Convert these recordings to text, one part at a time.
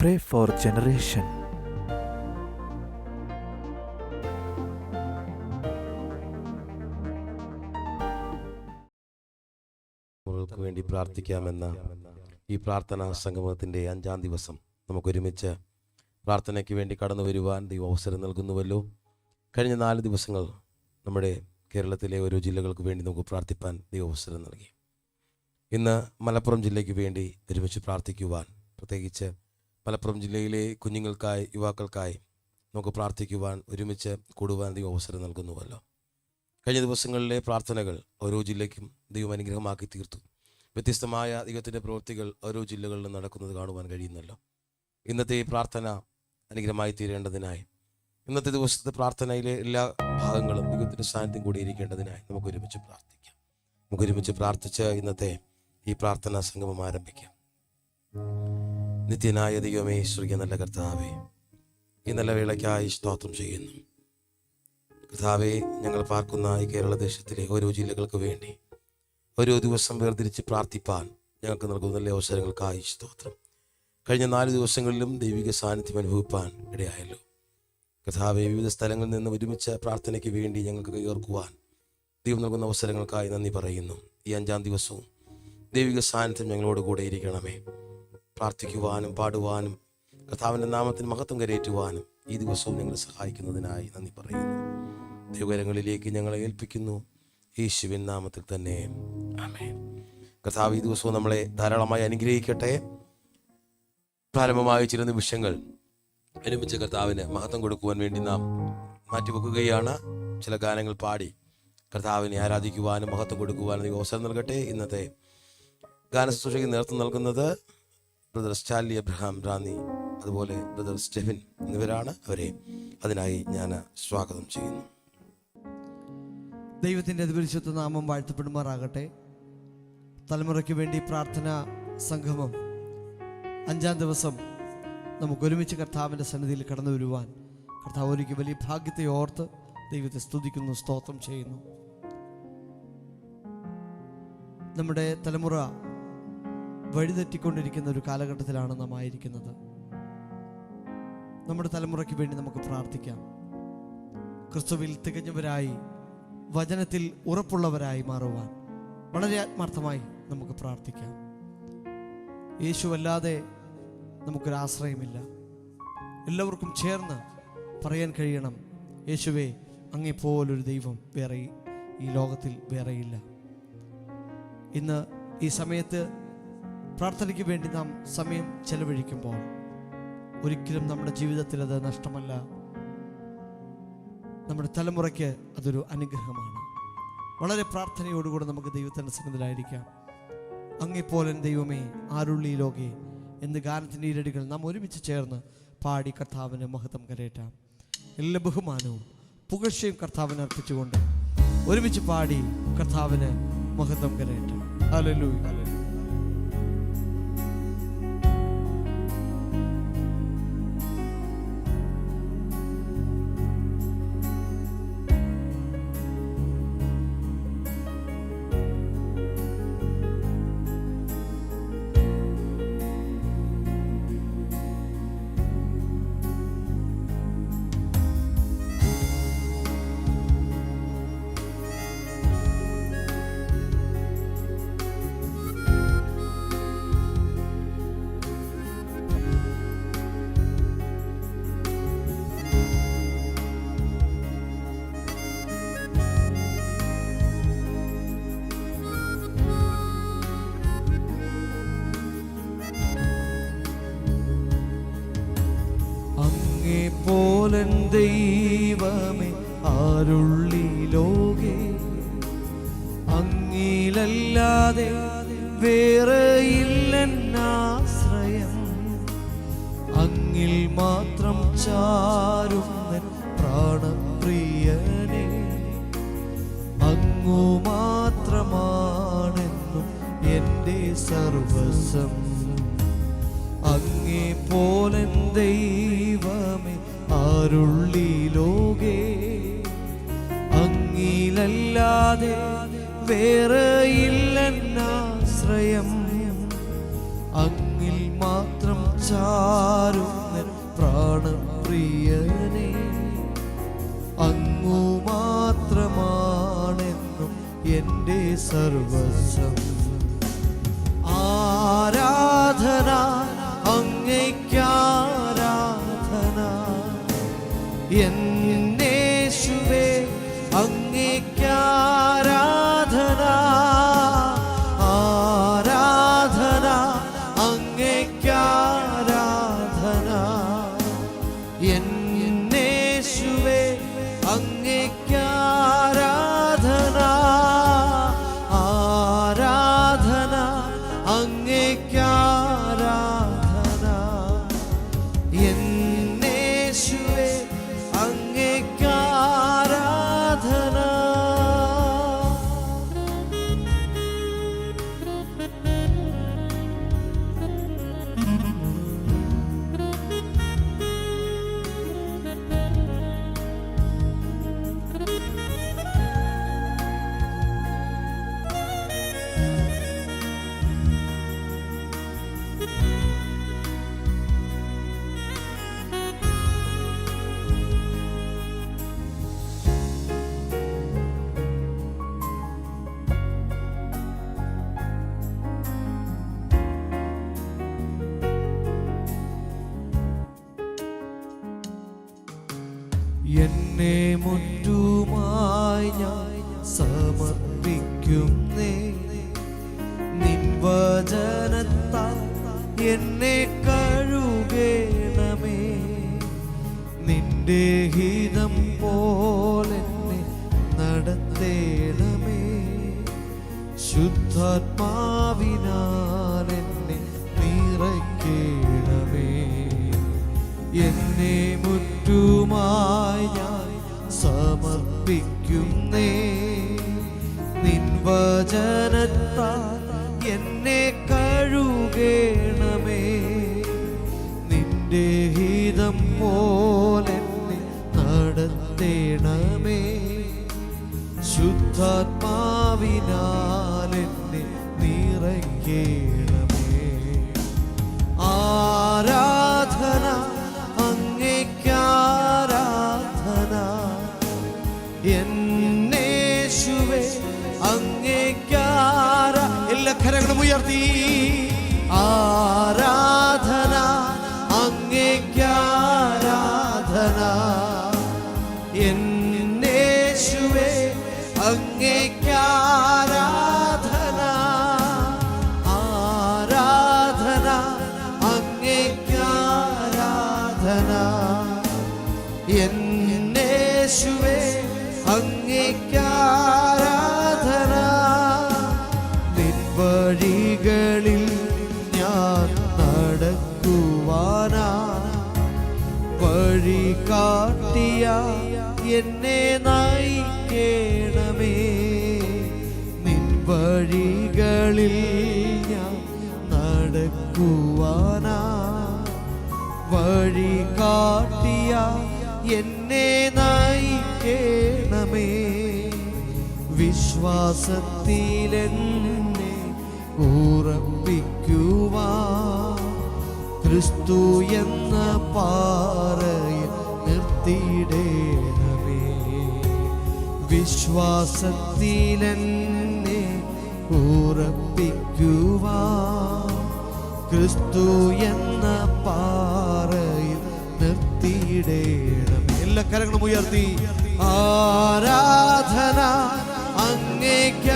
Pray for generation. നമ്മൾക്ക് വേണ്ടി പ്രാർത്ഥിക്കാമെന്ന ഈ പ്രാർത്ഥനാ സംഗമത്തിൻ്റെ 5-ാം ദിവസം നമുക്കൊരുമിച്ച് പ്രാർത്ഥനയ്ക്ക് വേണ്ടി കടന്നു വരുവാൻ ദൈവം അവസരം നൽകുന്നുവല്ലോ. കഴിഞ്ഞ 4 ദിവസങ്ങൾ നമ്മുടെ കേരളത്തിലെ ഓരോ ജില്ലകൾക്ക് വേണ്ടി നമുക്ക് പ്രാർത്ഥിപ്പാൻ ദൈവം അവസരം നൽകി. ഇന്ന് മലപ്പുറം ജില്ലയ്ക്ക് വേണ്ടി ഒരുമിച്ച് പ്രാർത്ഥിക്കുവാൻ, പ്രത്യേകിച്ച് മലപ്പുറം ജില്ലയിലെ കുഞ്ഞുങ്ങൾക്കായി, യുവാക്കൾക്കായി നമുക്ക് പ്രാർത്ഥിക്കുവാൻ, ഒരുമിച്ച് കൂടുവാൻ ദൈവം അവസരം നൽകുന്നുവല്ലോ. കഴിഞ്ഞ ദിവസങ്ങളിലെ പ്രാർത്ഥനകൾ ഓരോ ജില്ലയ്ക്കും ദൈവം അനുഗ്രഹമാക്കി തീർത്തു. വ്യത്യസ്തമായ ദൈവത്തിൻ്റെ പ്രവൃത്തികൾ ഓരോ ജില്ലകളിലും നടക്കുന്നത് കാണുവാൻ കഴിയുന്നല്ലോ. ഇന്നത്തെ ഈ പ്രാർത്ഥന അനുഗ്രഹമായി തീരേണ്ടതിനായി, ഇന്നത്തെ ദിവസത്തെ പ്രാർത്ഥനയിലെ എല്ലാ ഭാഗങ്ങളും ദൈവത്തിൻ്റെ സാന്നിധ്യം കൂടി ഇരിക്കേണ്ടതിനായി നമുക്ക് ഒരുമിച്ച് പ്രാർത്ഥിക്കാം. നമുക്കൊരുമിച്ച് പ്രാർത്ഥിച്ച് ഇന്നത്തെ ഈ പ്രാർത്ഥനാ സംഗമം ആരംഭിക്കാം. നിത്യനായ ദൈവമേ, സ്വർഗ്ഗീയ നല്ല കർത്താവേ, ഈ നല്ല വേളയ്ക്കായി സ്തോത്രം ചെയ്യുന്നു. കർത്താവേ, ഞങ്ങൾ പാർക്കുന്ന ഈ കേരള ദേശത്തിലെ ഓരോ ജില്ലകൾക്ക് വേണ്ടി ഓരോ ദിവസം വേർതിരിച്ച് പ്രാർത്ഥിപ്പാൻ ഞങ്ങൾക്ക് നൽകുന്ന നല്ല അവസരങ്ങൾക്കായി സ്തോത്രം. കഴിഞ്ഞ 4 ദിവസങ്ങളിലും ദൈവിക സാന്നിധ്യം അനുഭവിപ്പാൻ ഇടയായല്ലോ. കർത്താവേ, വിവിധ സ്ഥലങ്ങളിൽ നിന്ന് ഒരുമിച്ച് പ്രാർത്ഥനയ്ക്ക് വേണ്ടി ഞങ്ങൾക്ക് കൈകോർക്കുവാൻ ദൈവം നൽകുന്ന അവസരങ്ങൾക്കായി നന്ദി പറയുന്നു. ഈ 5-ാം ദിവസവും ദൈവിക സാന്നിധ്യം ഞങ്ങളോട് കൂടെ ഇരിക്കണമേ. പ്രാർത്ഥിക്കുവാനും പാടുവാനും കർത്താവിൻ്റെ നാമത്തിന് മഹത്വം കരയേറ്റുവാനും ഈ ദിവസവും ഞങ്ങളെ സഹായിക്കുന്നതിനായി നന്ദി പറയുന്നു. ദൈവകരങ്ങളിലേക്ക് ഞങ്ങളെ ഏൽപ്പിക്കുന്നു, യേശുവിൻ നാമത്തിൽ തന്നെ, ആമേൻ. കർത്താവ് ഈ ദിവസവും നമ്മളെ ധാരാളമായി അനുഗ്രഹിക്കട്ടെ. പ്രാരംഭമായ ചില നിമിഷങ്ങൾ ഒരുമിച്ച് കർത്താവിന് മഹത്വം കൊടുക്കുവാൻ വേണ്ടി നാം മാറ്റിവെക്കുകയാണ്. ചില ഗാനങ്ങൾ പാടി കർത്താവിനെ ആരാധിക്കുവാനും മഹത്വം കൊടുക്കുവാനും അവസരം നൽകട്ടെ. ഇന്നത്തെ ഗാനശുശ്രൂഷയ്ക്ക് നേതൃത്വം നൽകുന്നത് ബ്രദർ സ്റ്റാൻലി എബ്രഹാം റാന്നി, അതുപോലെ ബ്രദർ സ്റ്റെഫിൻ എന്നിവരാണ്. അവരെ അതിനായി ഞാൻ സ്വാഗതം ചെയ്യുന്നു. ദൈവത്തിൻ്റെ അതിപരിശുദ്ധ നാമം വാഴ്ത്തപ്പെടുമാറാകട്ടെ. തലമുറയ്ക്ക് വേണ്ടി പ്രാർത്ഥനാ സംഗമം 5-ാം ദിവസം നമുക്ക് ഒരുമിച്ച് കർത്താവിൻ്റെ സന്നിധിയിൽ കടന്നു വരുവാൻ കർത്താവ് ഒരുക്കി വലിയ ഭാഗ്യത്തെ ഓർത്ത് ദൈവത്തെ സ്തുതിക്കുന്നു, സ്തോത്രം ചെയ്യുന്നു. നമ്മുടെ തലമുറ വഴിതെറ്റിക്കൊണ്ടിരിക്കുന്ന ഒരു കാലഘട്ടത്തിലാണ് നാം ആയിരിക്കുന്നത്. നമ്മുടെ തലമുറയ്ക്ക് വേണ്ടി നമുക്ക് പ്രാർത്ഥിക്കാം. ക്രിസ്തുവിൽ തികഞ്ഞവരായി, വചനത്തിൽ ഉറപ്പുള്ളവരായി മാറുവാൻ വളരെ ആത്മാർത്ഥമായി നമുക്ക് പ്രാർത്ഥിക്കാം. യേശുവല്ലാതെ നമുക്കൊരാശ്രയമില്ല. എല്ലാവർക്കും ചേർന്ന് പറയാൻ കഴിയണം, യേശുവേ, അങ്ങേപ്പോലൊരു ദൈവം വേറെ ഈ ലോകത്തിൽ വേറെയില്ല. ഇന്ന് ഈ സമയത്ത് പ്രാർത്ഥനയ്ക്ക് വേണ്ടി നാം സമയം ചെലവഴിക്കുമ്പോൾ ഒരിക്കലും നമ്മുടെ ജീവിതത്തിൽ അത് നഷ്ടമല്ല. നമ്മുടെ തലമുറയ്ക്ക് അതൊരു അനുഗ്രഹമാണ്. വളരെ പ്രാർത്ഥനയോടുകൂടെ നമുക്ക് ദൈവത്തിൻ്റെ സന്നിധിയിലായിരിക്കാം. അങ്ങേപ്പോലൻ ദൈവമേ, ആരുള്ളി ലോകേ എന്ന് ഗാനത്തിൻ്റെ ഈരടികൾ നാം ഒരുമിച്ച് ചേർന്ന് പാടി കർത്താവിന് മഹത്വം കരയറ്റാം. എല്ലാ ബഹുമാനവും പുകഴ്ചയും കർത്താവിന് അർപ്പിച്ചുകൊണ്ട് ഒരുമിച്ച് പാടി കർത്താവിന് മഹത്വം കരയറ്റാം. Hallelujah, hallelujah. പോലൻ ദൈവമേ, ആരുള്ളി ലോകേ, അങ്ങിലല്ലാതെ വേറെയില്ലെന്നാശ്രയം. അങ്ങിൽ മാത്രം ചാരുന്നൻ പ്രാണപ്രിയനേ, അങ്ങു മാത്രമാണെന്നും എൻ്റെ സർവസ്വം. അങ്ങേ പോലൻ ദൈവമേ, ആരുള്ളി ലോകേ, അങ്ങിലല്ലാതെ വേറെയില്ലെന്നാശ്രയം. അങ്ങിൽ മാത്രം ചാരു സർവസ്വം. ആരാധന അങ്ങേയ്ക്കാരാധന, എന്നേശുവേ അങ്ങേയ്ക്കാരാധന. ആരാധന അങ്ങേയ്ക്കാരാധന, എന്നേശുവേ അങ്ങേയ്ക്കാരാധന. ആരാധന അങ്ങേയ്ക്കാരാധന, എന്നേശുവേ അങ്ങേയ്ക്കാരാധന. എന്നെ മുറ്റുമായി ഞാൻ സമർപ്പിക്കുന്നേ, നിൻ വചനത്താൽ എന്നെ കഴുകണമേ. നിന്റെ ഹിതം പോലെന്നെ നടത്തേണമേ. ശുദ്ധാത്മാവിനാൽ എന്നെ നിറയ്ക്കണമേ. എന്നെ മുറ്റുമായി ഞാൻ സമർപ്പിക്കുന്നേ, നിൻ വചനത്താൽ എന്നെ കഴുകണമേ. നിന്റെ ഹിതം പോലെന്നെ നടത്തേണമേ. ശുദ്ധാത്മാവിനാൽ എന്നെ നിറയ്ക്കണമേ. ആരാധന അങ്ങേയ്ക്കാരാധന, എന്നേശുവേ അങ്ങേയ്ക്കാര. എല്ലാ കരങ്ങളും ഉയർത്തി. ആരാധന അങ്ങേയ്ക്കാരാധന, എന്നേശുവേ അങ്ങേയ്ക്കാരാധന. ആരാധന അങ്ങേയ്ക്കാരാധന, എന്നേശുവേ അങ്ങേയ്ക്കാരാധന. നിൻ വഴികളിൽ ഞാൻ നടക്കുവാനാ, വഴി കാട്ടിയ എന്നെ നയിക്കണമേ. നിൻ വഴികളിൽ ഞാൻ നടക്കുവാനാ, വഴി കാട്ടിയ എന്നെ നയിക്കണമേ. വിശ്വാസത്തിലെന്നെ ഉറപ്പിക്കുവാൻ ക്രിസ്തു എന്ന പാറയിൽ നിർത്തിയിടേണമേ. വിശ്വാസത്തിലെന്നെ ഉറപ്പിക്കുവാൻ ക്രിസ്തു എന്ന പാറയിൽ നിർത്തിയിടേണമേ. എല്ലാ കരങ്ങളും ഉയർത്തി. ആരാധന അങ്ങേയ്ക്കാരാധന,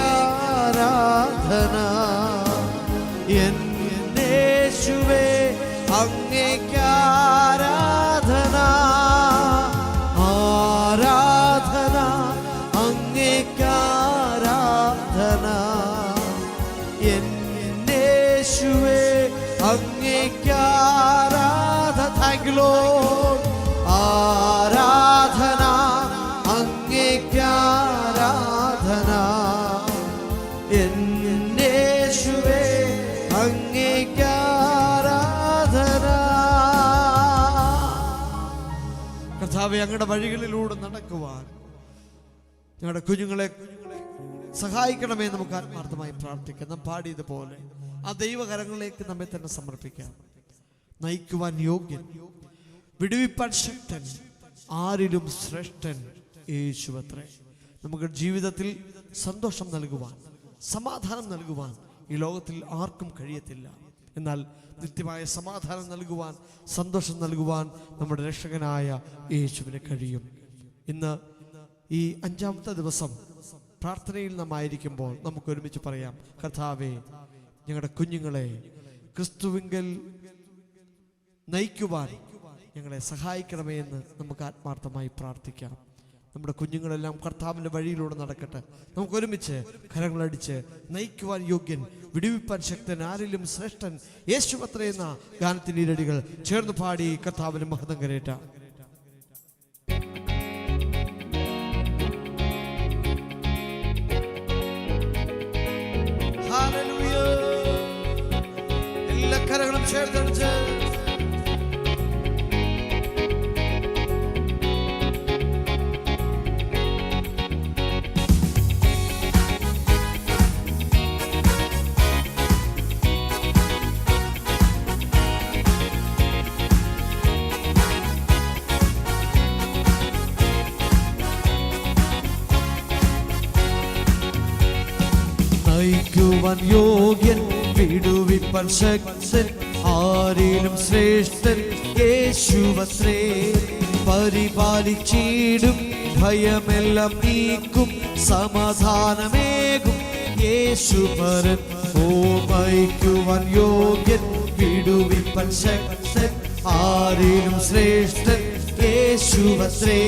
എന്നേശുവേ അങ്ങേയ്ക്കാരാധന. ആരാധന അങ്ങേയ്ക്കാരാധന, എന്നേശുവേ അങ്ങേയ്ക്കാരാധന. Thank you Lord. ആരാധന അങ്ങേയ്ക്കാരാധന, എന്നേശുവേ അങ്ങേയ്ക്കാരാധന. കർത്താവേ, അങ്ങയുടെ വഴികളിലൂടെ നടക്കുവാൻ ഞങ്ങളുടെ കുഞ്ഞുങ്ങളെ സഹായിക്കണമേ. നമുക്ക് ആത്മാർത്ഥമായി പ്രാർത്ഥിക്കാം. നാം പാടിയതുപോലെ ആ ദൈവകരങ്ങളിലേക്ക് നമ്മെ തന്നെ സമർപ്പിക്കാം. നയിക്കുവാൻ യോഗ്യൻ, വിടുവിപ്പാൻ ശക്തൻ, ആരിലും ശ്രേഷ്ഠൻ യേശുവത്രേ. നമുക്ക് ജീവിതത്തിൽ സന്തോഷം നൽകുവാൻ, സമാധാനം നൽകുവാൻ ഈ ലോകത്തിൽ ആർക്കും കഴിയത്തില്ല. എന്നാൽ നിത്യമായ സമാധാനം നൽകുവാൻ, സന്തോഷം നൽകുവാൻ നമ്മുടെ രക്ഷകനായ യേശുവിന് കഴിയും. ഇന്ന് ഈ 5-ാമത്തെ ദിവസം പ്രാർത്ഥനയിൽ നാം ആയിരിക്കുമ്പോൾ നമുക്ക് ഒരുമിച്ച് പറയാം, കർത്താവേ, ഞങ്ങളുടെ കുഞ്ഞുങ്ങളെ ക്രിസ്തുവിങ്കൽ നയിക്കുവാൻ ഞങ്ങളെ സഹായിക്കണമേ എന്ന് നമുക്ക് ആത്മാർത്ഥമായി പ്രാർത്ഥിക്കാം. നമ്മുടെ കുഞ്ഞുങ്ങളെല്ലാം കർത്താവിൻ്റെ വഴിയിലൂടെ നടക്കട്ടെ. നമുക്ക് ഒരുമിച്ച് കരങ്ങളടിച്ച് നയിക്കുവാൻ യോഗ്യൻ, വിടുവിപ്പാൻ ശക്തൻ, ആരിലും ശ്രേഷ്ഠൻ യേശു അത്രയെന്ന ഗാനത്തിൻ്റെ ഇരടികൾ ചേർന്ന് പാടി കർത്താവിന് മഹത്വം കരേറ്റാം. എല്ലാ കരങ്ങളും ചേർത്തടിച്ച് നയിക്കുവാൻ യോഗ്യൻ, വിടുവിപ്പാൻ ശക്തൻ, ആരിലും ശ്രേഷ്ഠൻ യേശുവത്രേ. പരിപാലിച്ചിടും, ഭയമെല്ലാം നീക്കും, സമാധാനമേകും യേശുപരൻ. ഓ നയിക്കുവാൻ യോഗ്യൻ, വിടുവിപ്പാൻ ശക്തൻ, ആരിലും ശ്രേഷ്ഠൻ യേശുവത്രേ.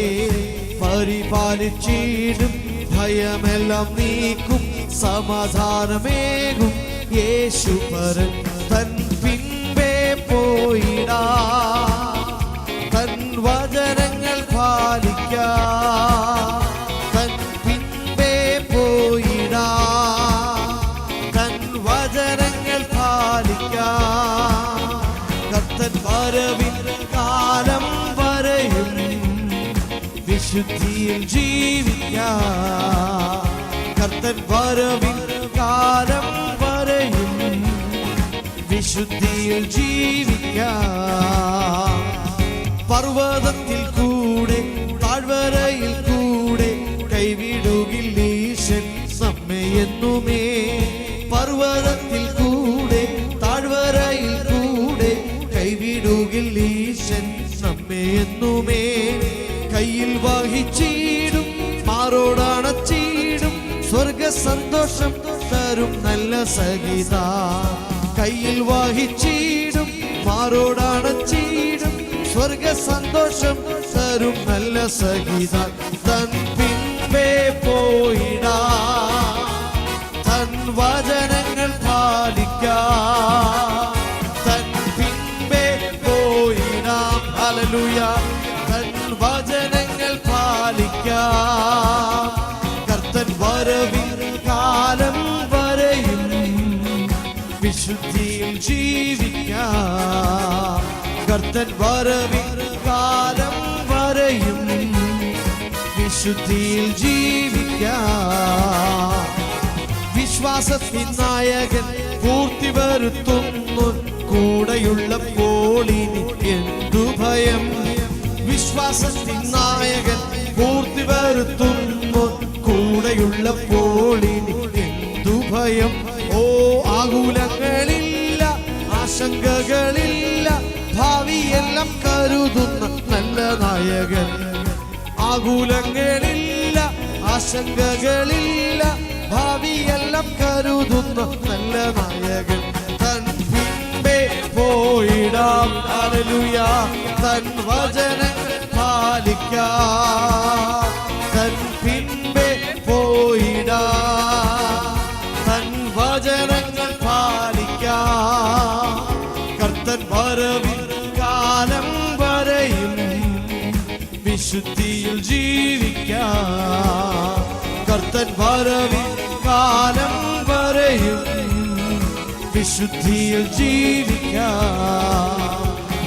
പരിപാലിച്ചിടും, ഭയമെല്ലാം നീക്കും, സമാധാനമേകും യേശുപരൻ. തൻ പിൻപേ പോയിടാ, തൻ വചനങ്ങൾ പാലിക്കാ. തൻ പിൻപേ പോയിടാ, തൻ വചനങ്ങൾ പാലിക്കാ. കർത്തൻ വരവിൻ കാലം വരെയും വിശുദ്ധിയിൽ ജീവിക്കാം. കർത്തൻ വരവിൻ കാലം വരെയും വിശുദ്ധിയിൽ ജീവിക്കാം. പർവ്വതത്തിൽ കൂടെ, താഴ്വരയിൽ കൂടെ കൈവിടുകില്ല ഈശൻ നമ്മെ എന്നുമേ. പർവ്വതത്തിൽ കൂടെ, താഴ്വരയിൽ കൂടെ കൈവിടുകില്ല ഈശൻ നമ്മെ എന്നുമേ. കയ്യിൽ വഹിച്ചിടും, മാറോടണച്ചിടും, സ്വർഗ സന്തോഷം തരും നല്ല സഹിത. കയ്യിൽ വഹിച്ചിടും, മാറോടണച്ചിടും, സ്വർഗ സന്തോഷം തരും നല്ല സഹിത. തൻ പിൻപേ പോയിടാ, തൻ വചനങ്ങൾ പാലിക്കാ. തൻ പിൻപേ പോയിടാം, ഹല്ലേലൂയ, തൻ വചനങ്ങൾ പാലിക്കാം. കർത്തൻ വരവിൻ കാലം വരെയും വിശുദ്ധിയിൽ ജീവിക്കാം. കർത്തൻ വരവിൻ കാലം വരെയും വിശുദ്ധിയിൽ ജീവിക്കാം. വിശ്വാസത്തിൻ നായകൻ പൂർത്തി വരുത്തുന്നു, കൂടെയുള്ളപ്പോൾ ഇനി എന്തു ഭയം. വിശ്വാസത്തിൻ നായകൻ പൂർത്തി വരുത്തുന്നു, കൂടെയുള്ളപ്പോൾ ഇനി എന്തു ഭയം. ഓ ആകുലങ്ങളില്ല, ആശങ്കകളില്ല, ഭാവിയെല്ലാം കരുതുന്ന നല്ല നായകൻ. ആകുലങ്ങളില്ല, ആശങ്കകളില്ല, ഭാവിയെല്ലാം കരുതുന്ന നല്ല നായകൻ. തൻ പിൻപേ പോയിടാം, ഹല്ലേലൂയ, തൻ വചനങ്ങൾ പാലിക്കാം. തൻ പിൻപേ പോയിടാം, തൻ വചനങ്ങൾ പാലിക്കാം. കർത്തൻ വരവിൻ കാലം വരെയും വിശുദ്ധിയിൽ ജീവിക്കാം. കർത്തൻ വരവിൻ കാലം വരെയും വിശുദ്ധിയിൽ ജീവിക്കാം.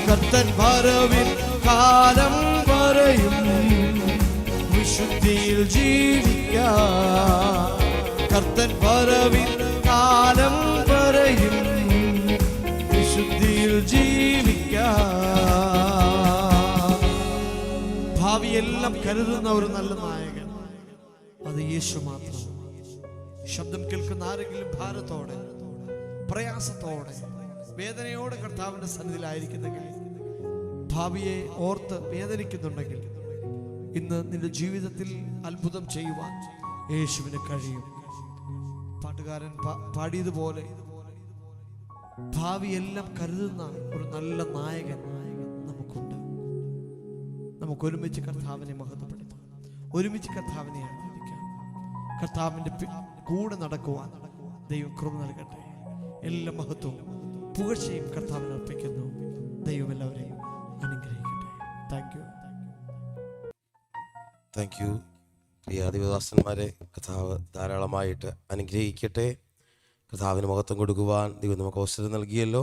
കർത്തൻ വരവിൻ കാലം വരെയും വിശുദ്ധിയിൽ ജീവിക്കാം. കർത്തൻ വരവിൻ കാലം വരെയും വിശുദ്ധിയിൽ ജീവിക്കാം. ഭാവിയെല്ലാം കരുതുന്ന ഒരു നല്ല നായകൻ, അത് യേശു മാത്രം. ശബ്ദം കേൾക്കുന്ന ആരെങ്കിലും ഭാരത്തോടെ, പ്രയാസത്തോടെ, വേദനയോടെ കർത്താവിന്റെ സന്നിധിയിലായിരിക്കുന്നെങ്കിൽ, ഭാവിയെ ഓർത്ത് വേദനിക്കുന്നുണ്ടെങ്കിൽ, ഇന്ന് നിന്റെ ജീവിതത്തിൽ അത്ഭുതം ചെയ്യുവാൻ യേശുവിന് കഴിയും. പാട്ടുകാരൻ പാടിയതുപോലെ ഭാവിയെല്ലാം കരുതുന്ന ഒരു നല്ല നായകൻ നമുക്കുണ്ട്. നമുക്ക് ഒരുമിച്ച് കർത്താവിനെ മഹത്വപ്പെടുത്താം, ഒരുമിച്ച് കർത്താവിനെ ആരാധിക്കാം. കർത്താവിൻ്റെ കൂടെ നടക്കുവാൻ ദൈവം കൃപ നൽകട്ടെ. എല്ലാ മഹത്വവും പുകഴ്ചയും കർത്താവിന് അർപ്പിക്കുന്നു. ദൈവം എല്ലാവരെയും അനുഗ്രഹിക്കട്ടെ. താങ്ക് യു പ്രിയ ദൈവദാസന്മാരെ. കർത്താവ് ധാരാളമായിട്ട് അനുഗ്രഹിക്കട്ടെ. കർത്താവിന് മഹത്വം കൊടുക്കുവാൻ ദൈവം നമുക്ക് അവസരം നൽകിയല്ലോ.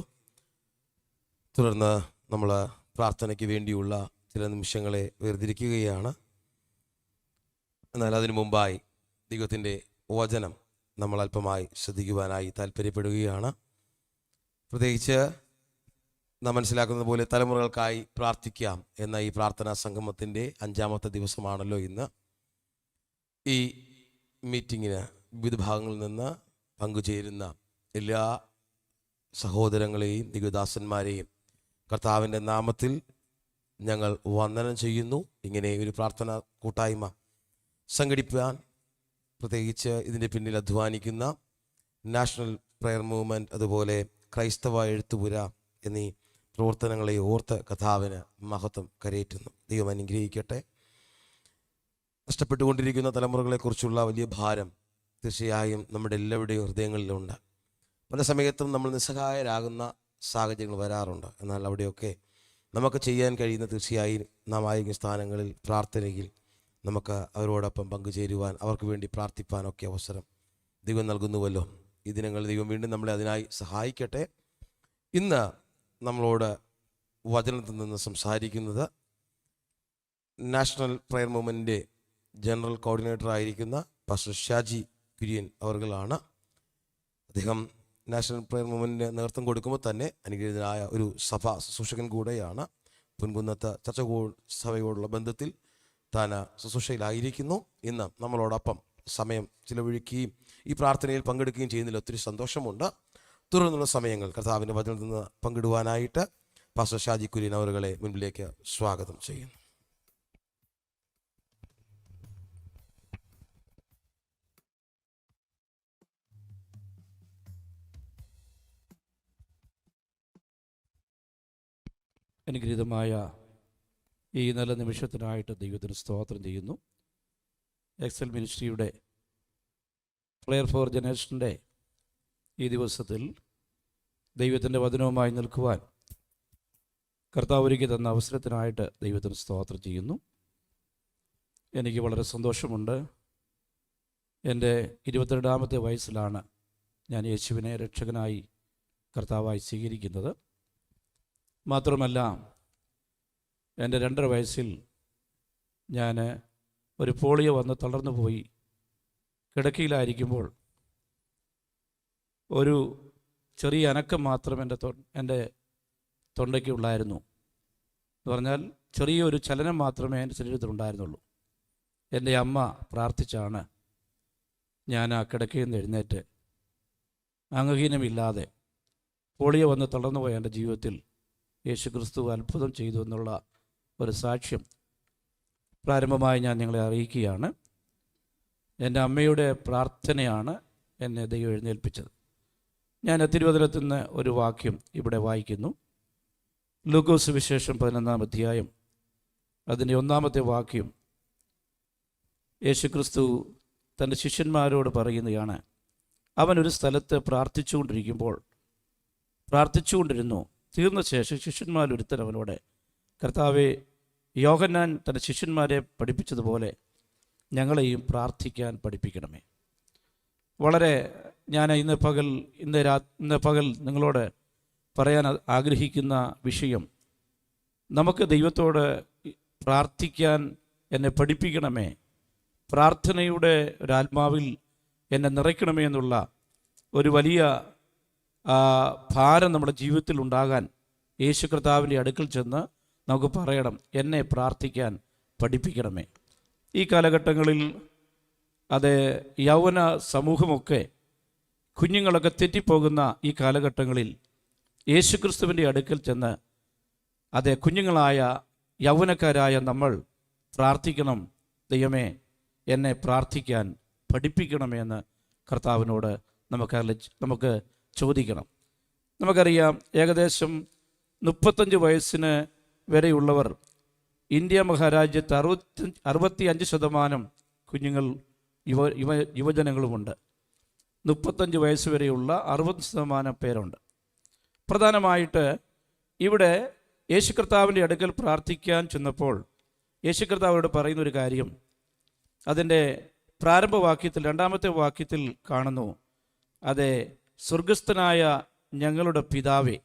തുടർന്ന് നമ്മൾ പ്രാർത്ഥനയ്ക്ക് വേണ്ടിയുള്ള ചില നിമിഷങ്ങളെ വേർതിരിക്കുകയാണ്. എന്നാൽ അതിനു മുമ്പായി ദൈവത്തിൻ്റെ വചനം നമ്മൾ അല്പമായി ശ്രദ്ധിക്കുവാനായി താല്പര്യപ്പെടുകയാണ്. പ്രത്യേകിച്ച് നാം മനസ്സിലാക്കുന്നത് പോലെ തലമുറകൾക്കായി പ്രാർത്ഥിക്കാം എന്ന ഈ പ്രാർത്ഥനാ സംഗമത്തിൻ്റെ 5-ാമത്തെ ദിവസമാണല്ലോ ഇന്ന്. ഈ മീറ്റിങ്ങിന് വിവിധ ഭാഗങ്ങളിൽ നിന്ന് പങ്കുചേരുന്ന എല്ലാ സഹോദരങ്ങളെയും ദൈവദാസന്മാരെയും കർത്താവിൻ്റെ നാമത്തിൽ ഞങ്ങൾ വന്ദനം ചെയ്യുന്നു. ഇങ്ങനെ ഒരു പ്രാർത്ഥന കൂട്ടായ്മ സംഘടിപ്പിക്കാൻ പ്രത്യേകിച്ച് ഇതിൻ്റെ പിന്നിൽ അധ്വാനിക്കുന്ന നാഷണൽ പ്രയർ മൂവ്മെൻറ്റ്, അതുപോലെ ക്രൈസ്തവ എഴുത്തുപുര എന്നീ പ്രവർത്തനങ്ങളെ ഓർത്ത് കർത്താവിന് മഹത്വം കരയേറ്റുന്നു. ദൈവം അനുഗ്രഹിക്കട്ടെ. നഷ്ടപ്പെട്ടുകൊണ്ടിരിക്കുന്ന തലമുറകളെക്കുറിച്ചുള്ള വലിയ ഭാരം തീർച്ചയായും നമ്മുടെ എല്ലാവരുടെയും ഹൃദയങ്ങളിലുണ്ട്. പല സമയത്തും നമ്മൾ നിസ്സഹായരാകുന്ന സാഹചര്യങ്ങൾ വരാറുണ്ട്. എന്നാൽ അവിടെയൊക്കെ നമുക്ക് ചെയ്യാൻ കഴിയുന്ന തീർച്ചയായും നാം ആയിരിക്കുന്ന സ്ഥാനങ്ങളിൽ പ്രാർത്ഥനയിൽ നമുക്ക് അവരോടൊപ്പം പങ്കുചേരുവാൻ, അവർക്ക് വേണ്ടി പ്രാർത്ഥിപ്പാനൊക്കെ അവസരം ദൈവം നൽകുന്നുവല്ലോ. ഈ ദിനങ്ങളിൽ ദൈവം വീണ്ടും നമ്മളെ അതിനായി സഹായിക്കട്ടെ. ഇന്ന് നമ്മളോട് വചനത്തിൽ നിന്ന് സംസാരിക്കുന്നത് നാഷണൽ പ്രയർ മൂവ്മെൻറ്റിൻ്റെ ജനറൽ കോർഡിനേറ്റർ ആയിരിക്കുന്ന പാസ്റ്റർ ഷാജി കുര്യൻ അവർകളാണ്. അദ്ദേഹം നാഷണൽ പ്രയർ മൂവ്മെൻറ്റിന് നേതൃത്വം കൊടുക്കുമ്പോൾ തന്നെ അനുഗ്രഹീതനായ ഒരു സഭാ ശുശ്രൂഷകൻ കൂടെയാണ്. പൊൻകുന്നത്ത് ചർച്ച സഭയോടുള്ള ബന്ധത്തിൽ താൻ ശുശ്രൂഷയിലായിരിക്കുന്നു. ഇന്ന് നമ്മളോടൊപ്പം സമയം ചിലവഴിക്കുകയും ഈ പ്രാർത്ഥനയിൽ പങ്കെടുക്കുകയും ചെയ്യുന്നതിൽ ഒത്തിരി സന്തോഷമുണ്ട്. തുടർന്നുള്ള സമയങ്ങൾ കർത്താവിൻ്റെ വചനത്തിൽ നിന്ന് പങ്കിടുവാനായിട്ട് പാസ്റ്റർ ഷാജി കുര്യൻ അവരുകളെ മുൻപിലേക്ക് സ്വാഗതം ചെയ്യുന്നു. അനുഗ്രഹീതമായ ഈ നല്ല നിമിഷത്തിനായിട്ട് ദൈവത്തിന് സ്തോത്രം ചെയ്യുന്നു. എക്സൽ മിനിസ്ട്രിയുടെ പ്രയർ ഫോർ ജനറേഷൻ്റെ ഈ ദിവസത്തിൽ ദൈവത്തിൻ്റെ വചനവുമായി നിൽക്കുവാൻ കർത്താവ് ഒരുക്കി തന്ന അവസരത്തിനായിട്ട് ദൈവത്തിന് സ്തോത്രം ചെയ്യുന്നു. എനിക്ക് വളരെ സന്തോഷമുണ്ട്. എൻ്റെ 22-ാമത്തെ വയസ്സിലാണ് ഞാൻ യേശുവിനെ രക്ഷകനായി കർത്താവായി സ്വീകരിക്കുന്നത്. മാത്രമല്ല, എൻ്റെ 2.5 വയസ്സിൽ ഞാൻ ഒരു പോളിയോ വന്ന് തളർന്നു പോയി കിടക്കയിലായിരിക്കുമ്പോൾ ഒരു ചെറിയ അനക്കം മാത്രം എൻ്റെ തൊണ്ടയ്ക്ക് ഉണ്ടായിരുന്നു. എന്ന് പറഞ്ഞാൽ ചെറിയൊരു ചലനം മാത്രമേ എൻ്റെ ശരീരത്തിലുണ്ടായിരുന്നുള്ളൂ. എൻ്റെ അമ്മ പ്രാർത്ഥിച്ചാണ് ഞാൻ ആ കിടക്കയിൽ നിന്ന് എഴുന്നേറ്റ് അംഗഹീനമില്ലാതെ പോളിയോ വന്ന് തളർന്നുപോയ എൻ്റെ ജീവിതത്തിൽ യേശു ക്രിസ്തു അത്ഭുതം ചെയ്തു എന്നുള്ള ഒരു സാക്ഷ്യം പ്രാരംഭമായി ഞാൻ നിങ്ങളെ അറിയിക്കുകയാണ്. എൻ്റെ അമ്മയുടെ പ്രാർത്ഥനയാണ് എന്നെ ദൈവം എഴുന്നേൽപ്പിച്ചത്. ഞാൻ തിരുവചനത്തിൽ നിന്ന് ഒരു വാക്യം ഇവിടെ വായിക്കുന്നു. ലൂക്കോസ് വിശേഷം 11-ാം അധ്യായം അതിൻ്റെ 1-ാമത്തെ വാക്യം. യേശു ക്രിസ്തു തൻ്റെ ശിഷ്യന്മാരോട് പറയുന്നതാണ്. അവനൊരു സ്ഥലത്ത് പ്രാർത്ഥിച്ചുകൊണ്ടിരുന്നു. തീർന്ന ശേഷം ശിഷ്യന്മാരൊരുത്തൻ അവനോട്, കർത്താവേ, യോഹന്നാൻ തൻ്റെ ശിഷ്യന്മാരെ പഠിപ്പിച്ചതുപോലെ ഞങ്ങളെയും പ്രാർത്ഥിക്കാൻ പഠിപ്പിക്കണമേ. വളരെ ഞാൻ ഇന്ന് പകൽ നിങ്ങളോട് പറയാൻ ആഗ്രഹിക്കുന്ന വിഷയം, നമുക്ക് ദൈവത്തോട് പ്രാർത്ഥിക്കാൻ എന്നെ പഠിപ്പിക്കണമേ, പ്രാർത്ഥനയുടെ ഒരാത്മാവിൽ എന്നെ നിറയ്ക്കണമേ എന്നുള്ള ഒരു വലിയ ഭാരം നമ്മുടെ ജീവിതത്തിൽ ഉണ്ടാകാൻ യേശു കർത്താവിൻ്റെ അടുക്കൽ ചെന്ന് നമുക്ക് പറയണം, എന്നെ പ്രാർത്ഥിക്കാൻ പഠിപ്പിക്കണമേ. ഈ കാലഘട്ടങ്ങളിൽ അത് യൗവന സമൂഹമൊക്കെ കുഞ്ഞുങ്ങളൊക്കെ തെറ്റിപ്പോകുന്ന ഈ കാലഘട്ടങ്ങളിൽ യേശുക്രിസ്തുവിൻ്റെ അടുക്കൽ ചെന്ന് അതെ കുഞ്ഞുങ്ങളായ യൗവനക്കാരായ നമ്മൾ പ്രാർത്ഥിക്കണം. ദൈവമേ, എന്നെ പ്രാർത്ഥിക്കാൻ പഠിപ്പിക്കണമെന്ന് കർത്താവിനോട് നമുക്ക് ചോദിക്കണം. നമുക്കറിയാം, ഏകദേശം 35 വയസ്സിന് വരെയുള്ളവർ ഇന്ത്യ മഹാരാജ്യത്ത് 65% കുഞ്ഞുങ്ങൾ യുവജനങ്ങളുമുണ്ട്. 35 വയസ്സ് വരെയുള്ള 60% പേരുണ്ട്. പ്രധാനമായിട്ട് ഇവിടെ യേശു കർത്താവിൻ്റെ അടുക്കൽ പ്രാർത്ഥിക്കാൻ ചെന്നപ്പോൾ യേശു കർത്താവോട് പറയുന്നൊരു കാര്യം അതിൻ്റെ പ്രാരംഭവാക്യത്തിൽ 2-ാമത്തെ വാക്യത്തിൽ കാണുന്നു. അതെ, സ്വർഗസ്ഥനായ ഞങ്ങളുടെ പിതാവേ.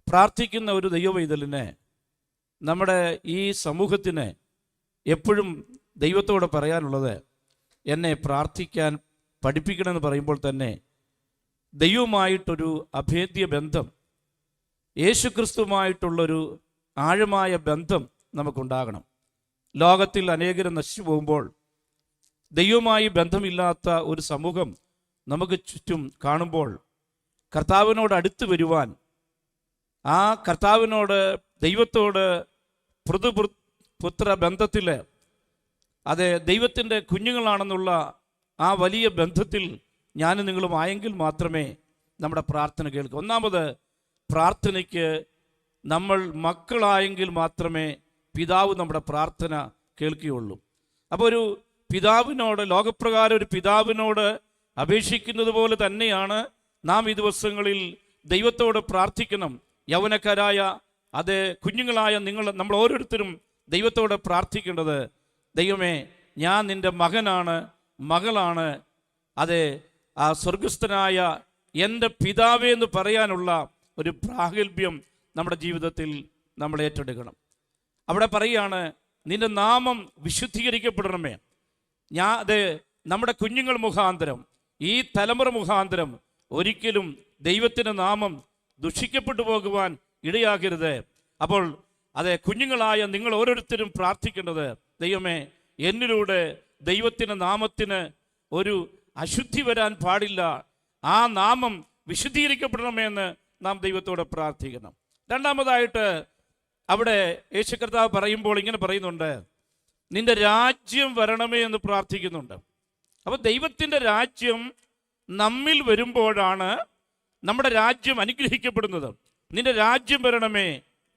പ്രാർത്ഥിക്കുന്ന ഒരു ദൈവവൈതലിനെ, നമ്മുടെ ഈ സമൂഹത്തിന് എപ്പോഴും ദൈവത്തോട് പറയാനുള്ളത് എന്നെ പ്രാർത്ഥിക്കാൻ പഠിപ്പിക്കണമെന്ന് പറയുമ്പോൾ തന്നെ ദൈവവുമായിട്ടൊരു അഭേദ്യ ബന്ധം, യേശുക്രിസ്തുവുമായിട്ടുള്ളൊരു ആഴമായ ബന്ധം നമുക്കുണ്ടാകണം. ലോകത്തിൽ അനേകരും നശിച്ചു പോകുമ്പോൾ ദൈവവുമായി ബന്ധമില്ലാത്ത ഒരു സമൂഹം നമുക്ക് ചുറ്റും കാണുമ്പോൾ കർത്താവിനോട് അടുത്ത് വരുവാൻ, ആ കർത്താവിനോട് ദൈവത്തോട് പുത്ര ബന്ധത്തിൽ അത് ദൈവത്തിൻ്റെ കുഞ്ഞുങ്ങളാണെന്നുള്ള ആ വലിയ ബന്ധത്തിൽ ഞാനും നിങ്ങളും ആയെങ്കിൽ മാത്രമേ നമ്മുടെ പ്രാർത്ഥന കേൾക്കൂ. ഒന്നാമത്, പ്രാർത്ഥനയ്ക്ക് നമ്മൾ മക്കളായെങ്കിൽ മാത്രമേ പിതാവ് നമ്മുടെ പ്രാർത്ഥന കേൾക്കുകയുള്ളൂ. അപ്പോൾ ഒരു പിതാവിനോട്, ലോകപ്രകാരം ഒരു പിതാവിനോട് അപേക്ഷിക്കുന്നത് പോലെ തന്നെയാണ് നാം ഈ ദിവസങ്ങളിൽ ദൈവത്തോട് പ്രാർത്ഥിക്കണം. യൗവനക്കാരായ അത് കുഞ്ഞുങ്ങളായ നമ്മൾ ഓരോരുത്തരും ദൈവത്തോട് പ്രാർത്ഥിക്കേണ്ടത്, ദൈവമേ, ഞാൻ നിൻ്റെ മകനാണ്, മകളാണ്. അതെ, ആ സ്വർഗസ്ഥനായ എൻ്റെ പിതാവേ എന്ന് പറയാനുള്ള ഒരു പ്രാഗൽഭ്യം നമ്മുടെ ജീവിതത്തിൽ നമ്മൾ ഏറ്റെടുക്കണം. അവിടെ പറയുകയാണ്, നിന്റെ നാമം വിശുദ്ധീകരിക്കപ്പെടണമേ. അത് നമ്മുടെ കുഞ്ഞുങ്ങൾ മുഖാന്തരം, ഈ തലമുറ മുഖാന്തരം ഒരിക്കലും ദൈവത്തിൻ്റെ നാമം ദുഷിക്കപ്പെട്ടു പോകുവാൻ ഇടയാകരുത്. അപ്പോൾ അതെ, കുഞ്ഞുങ്ങളായ നിങ്ങൾ ഓരോരുത്തരും പ്രാർത്ഥിക്കേണ്ടത്, ദൈവമേ, എന്നിലൂടെ ദൈവത്തിൻ്റെ നാമത്തിന് ഒരു അശുദ്ധി വരാൻ പാടില്ല, ആ നാമം വിശുദ്ധീകരിക്കപ്പെടണമെന്ന് നാം ദൈവത്തോട് പ്രാർത്ഥിക്കണം. രണ്ടാമതായിട്ട് അവിടെ യേശു കർത്താവ് പറയുമ്പോൾ ഇങ്ങനെ പറയുന്നുണ്ട്, നിന്റെ രാജ്യം വരണമേ എന്ന് പ്രാർത്ഥിക്കുന്നുണ്ട്. അപ്പോൾ ദൈവത്തിൻ്റെ രാജ്യം നമ്മിൽ വരുമ്പോഴാണ് നമ്മുടെ രാജ്യം അനുഗ്രഹിക്കപ്പെടുന്നത്. നിന്റെ രാജ്യം വരണമേ,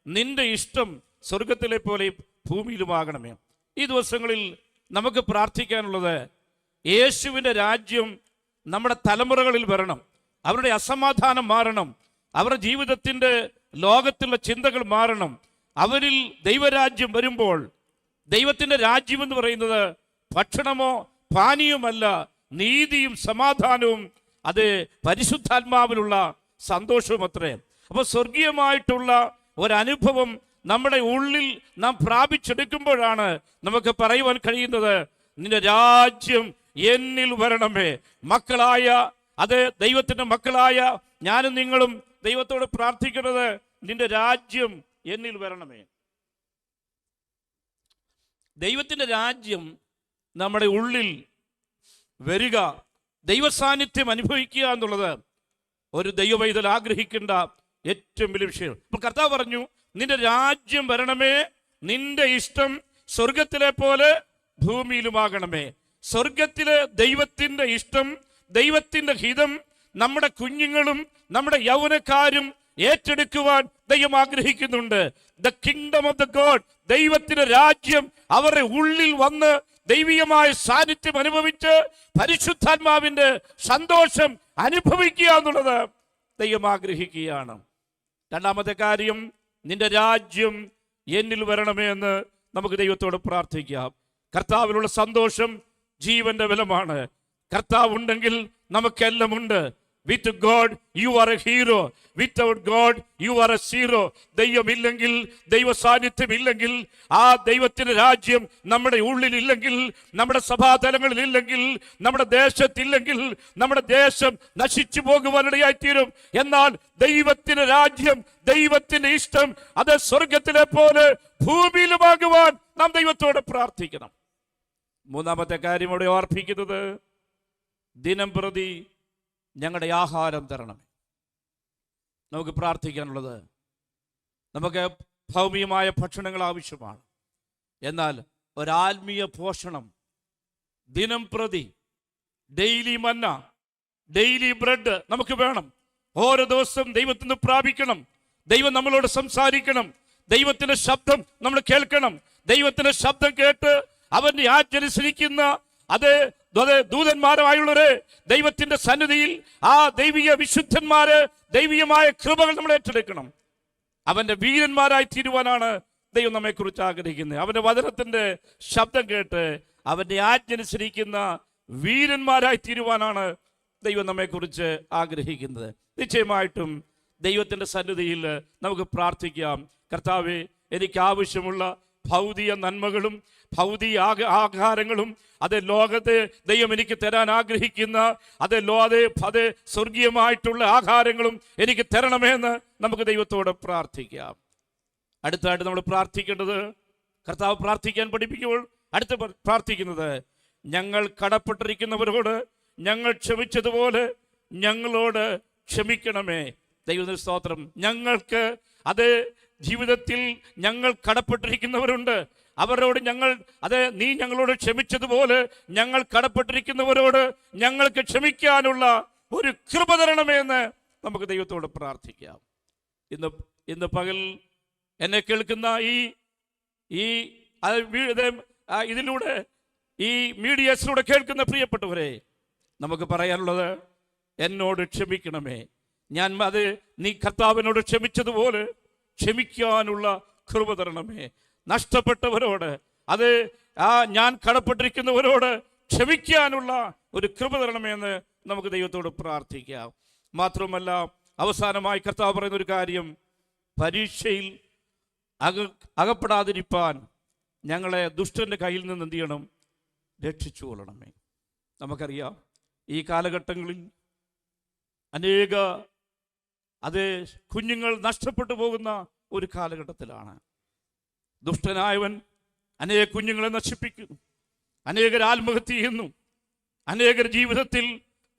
നിന്റെ ഇഷ്ടം സ്വർഗത്തിലെ പോലെ ഭൂമിയിലുമാകണമേ. ഈ ദിവസങ്ങളിൽ നമുക്ക് പ്രാർത്ഥിക്കാനുള്ളത്, യേശുവിൻ്റെ രാജ്യം നമ്മുടെ തലമുറകളിൽ വരണം. അവരുടെ അസമാധാനം മാറണം, അവരുടെ ജീവിതത്തിൻ്റെ ലോകത്തിലുള്ള ചിന്തകൾ മാറണം. അവരിൽ ദൈവരാജ്യം വരുമ്പോൾ, ദൈവത്തിൻ്റെ രാജ്യം എന്ന് പറയുന്നത് ഭക്ഷണമോ പാനീയമല്ല, നീതിയും സമാധാനവും അത് പരിശുദ്ധാത്മാവിലുള്ള സന്തോഷവും അത്രേ. അപ്പോൾ സ്വർഗീയമായിട്ടുള്ള ഒരനുഭവം നമ്മുടെ ഉള്ളിൽ നാം പ്രാപിച്ചെടുക്കുമ്പോഴാണ് നമുക്ക് പറയുവാൻ കഴിയുന്നത്, നിന്റെ രാജ്യം എന്നിൽ വരണമേ. മക്കളായ അത് ദൈവത്തിൻ്റെ മക്കളായ ഞാനും നിങ്ങളും ദൈവത്തോട് പ്രാർത്ഥിക്കുന്നത്, നിന്റെ രാജ്യം എന്നിൽ വരണമേ. ദൈവത്തിൻ്റെ രാജ്യം നമ്മുടെ ഉള്ളിൽ വരിക, ദൈവസാന്നിധ്യം അനുഭവിക്കുക എന്നുള്ളത് ഒരു ദൈവവൈതൽ ആഗ്രഹിക്കേണ്ട ഏറ്റവും വലിയ വിഷയം. അപ്പോൾ കർത്താവ് പറഞ്ഞു, നിന്റെ രാജ്യം വരണമേ, നിന്റെ ഇഷ്ടം സ്വർഗത്തിലെ പോലെ ഭൂമിയിലുമാകണമേ. സ്വർഗത്തിലെ ദൈവത്തിൻ്റെ ഇഷ്ടം, ദൈവത്തിൻ്റെ ഹിതം നമ്മുടെ കുഞ്ഞുങ്ങളും നമ്മുടെ യൗവനക്കാരും ഏറ്റെടുക്കുവാൻ ദൈവം ആഗ്രഹിക്കുന്നുണ്ട്. The kingdom of the God, ദൈവത്തിന്റെ രാജ്യം അവരുടെ ഉള്ളിൽ വന്ന് ദൈവികമായ സാന്നിധ്യം അനുഭവിച്ച് പരിശുദ്ധാത്മാവിന്റെ സന്തോഷം അനുഭവിക്കുക എന്നുള്ളത് ദൈവം ആഗ്രഹിക്കുകയാണ്. രണ്ടാമത്തെ കാര്യം, നിന്റെ രാജ്യം എന്നിൽ വരണമേ എന്ന് നമുക്ക് ദൈവത്തോട് പ്രാർത്ഥിക്കാം. കർത്താവിലുള്ള സന്തോഷം ജീവന്റെ ബലമാണ്. കർത്താവ് ഉണ്ടെങ്കിൽ നമുക്കെല്ലാം ഉണ്ട്. With God you are a hero. Without God you are a zero. ദൈവമില്ലെങ്കിൽ, ദൈവ സാന്നിധ്യം ഇല്ലെങ്കിൽ, ആ ദൈവത്തിന്റെ രാജ്യം നമ്മുടെ ഉള്ളിലില്ലെങ്കിൽ, നമ്മുടെ സഭാതലങ്ങളിൽ ഇല്ലെങ്കിൽ, നമ്മുടെ ദേശത്തില്ലെങ്കിൽ, നമ്മുടെ ദേശം നശിച്ചു പോകുവാനിടയായിത്തീരും. എന്നാൽ ദൈവത്തിന്റെ രാജ്യം, ദൈവത്തിന്റെ ഇഷ്ടം അത് സ്വർഗത്തിലെ പോലെ ഭൂമിയിലുമാകുവാൻ നാം ദൈവത്തോട് പ്രാർത്ഥിക്കണം. മൂന്നാമത്തെ കാര്യം ഇവിടെ ഓർപ്പിക്കുന്നത്, ദിനം പ്രതി ഞങ്ങളുടെ ആഹാരം തരണമേ. നമുക്ക് പ്രാർത്ഥിക്കാനുള്ളത്, നമുക്ക് ഭൗമികമായ ഭക്ഷണങ്ങൾ ആവശ്യമാണ്, എന്നാൽ ഒരാത്മീയ പോഷണം ദിനം പ്രതി, ഡെയിലി മന്ന, ഡെയിലി ബ്രെഡ് നമുക്ക് വേണം. ഓരോ ദിവസവും ദൈവത്തിൽ നിന്ന് പ്രാപിക്കണം. ദൈവം നമ്മളോട് സംസാരിക്കണം. ദൈവത്തിന്റെ ശബ്ദം നമ്മൾ കേൾക്കണം. ദൈവത്തിന്റെ ശബ്ദം കേട്ട് അവന്റെ ആജ്ഞനുസരിക്കുന്ന അത് ദൂതന്മാരുമായുള്ളവര് ദൈവത്തിന്റെ സന്നിധിയിൽ ആ ദൈവിക വിശുദ്ധന്മാര് ദൈവികമായ കൃപകൾ നമ്മൾ ഏറ്റെടുക്കണം. അവന്റെ വീരന്മാരായി തീരുവാനാണ് ദൈവം നമ്മെ കുറിച്ച് ആഗ്രഹിക്കുന്നത്. അവന്റെ വചനത്തിന്റെ ശബ്ദം കേട്ട് അവന്റെ ആജ്ഞനുസരിക്കുന്ന വീരന്മാരായി തീരുവാനാണ് ദൈവം നമ്മെ കുറിച്ച് ആഗ്രഹിക്കുന്നത്. നിശ്ചയമായിട്ടും ദൈവത്തിന്റെ സന്നിധിയിൽ നമുക്ക് പ്രാർത്ഥിക്കാം. കർത്താവേ, എനിക്ക് ആവശ്യമുള്ള ഭൗതിക നന്മകളും ഭൗതിക ആഹാരങ്ങളും അത് ലോകത്തെ ദൈവം എനിക്ക് തരാൻ ആഗ്രഹിക്കുന്ന അത് സ്വർഗീയമായിട്ടുള്ള ആഹാരങ്ങളും എനിക്ക് തരണമെന്ന് നമുക്ക് ദൈവത്തോട് പ്രാർത്ഥിക്കാം. അടുത്തായിട്ട് നമ്മൾ പ്രാർത്ഥിക്കേണ്ടത്, കർത്താവ് പ്രാർത്ഥിക്കാൻ പഠിപ്പിക്കുമ്പോൾ അടുത്ത് പ്രാർത്ഥിക്കുന്നത്, ഞങ്ങൾ കടപ്പെട്ടിരിക്കുന്നവരോട് ഞങ്ങൾ ക്ഷമിച്ചതുപോലെ ഞങ്ങളോട് ക്ഷമിക്കണമേ. ദൈവത്തിന് സ്തോത്രം. ഞങ്ങൾക്ക് അത് ജീവിതത്തിൽ ഞങ്ങൾ കടപ്പെട്ടിരിക്കുന്നവരുണ്ട്. അവരോട് നീ ഞങ്ങളോട് ക്ഷമിച്ചതുപോലെ ഞങ്ങൾ കടപ്പെട്ടിരിക്കുന്നവരോട് ഞങ്ങൾക്ക് ക്ഷമിക്കാനുള്ള ഒരു കൃപ തരണമെന്ന് നമുക്ക് ദൈവത്തോട് പ്രാർത്ഥിക്കാം. ഇന്ന് പകൽ എന്നെ കേൾക്കുന്ന ഇതിലൂടെ ഈ മീഡിയസിലൂടെ കേൾക്കുന്ന പ്രിയപ്പെട്ടവരെ, നമുക്ക് പറയാനുള്ളത്, എന്നോട് ക്ഷമിക്കണമേ. നീ കർത്താവിനോട് ക്ഷമിച്ചതുപോലെ ക്ഷമിക്കാനുള്ള കൃപ തരണമേ. നഷ്ടപ്പെട്ടവരോട് ഞാൻ കടപ്പെട്ടിരിക്കുന്നവരോട് ക്ഷമിക്കാനുള്ള ഒരു കൃപ തരണമേ എന്ന് നമുക്ക് ദൈവത്തോട് പ്രാർത്ഥിക്കാം. മാത്രമല്ല, അവസാനമായി കർത്താവ് പറയുന്ന ഒരു കാര്യം, പരീക്ഷയിൽ അകപ്പെടാതിരിപ്പാൻ ഞങ്ങളെ ദുഷ്ടന്റെ കയ്യിൽ നിന്ന് എന്ത് ചെയ്യണം? രക്ഷിച്ചു കൊള്ളണമേ. നമുക്കറിയാം, ഈ കാലഘട്ടങ്ങളിൽ അനേക കുഞ്ഞുങ്ങൾ നഷ്ടപ്പെട്ടു പോകുന്ന ഒരു കാലഘട്ടത്തിലാണ്. ദുഷ്ടനായവൻ അനേക കുഞ്ഞുങ്ങളെ നശിപ്പിക്കുന്നു, അനേകർ ആത്മഹത്യ ചെയ്യുന്നു, അനേകർ ജീവിതത്തിൽ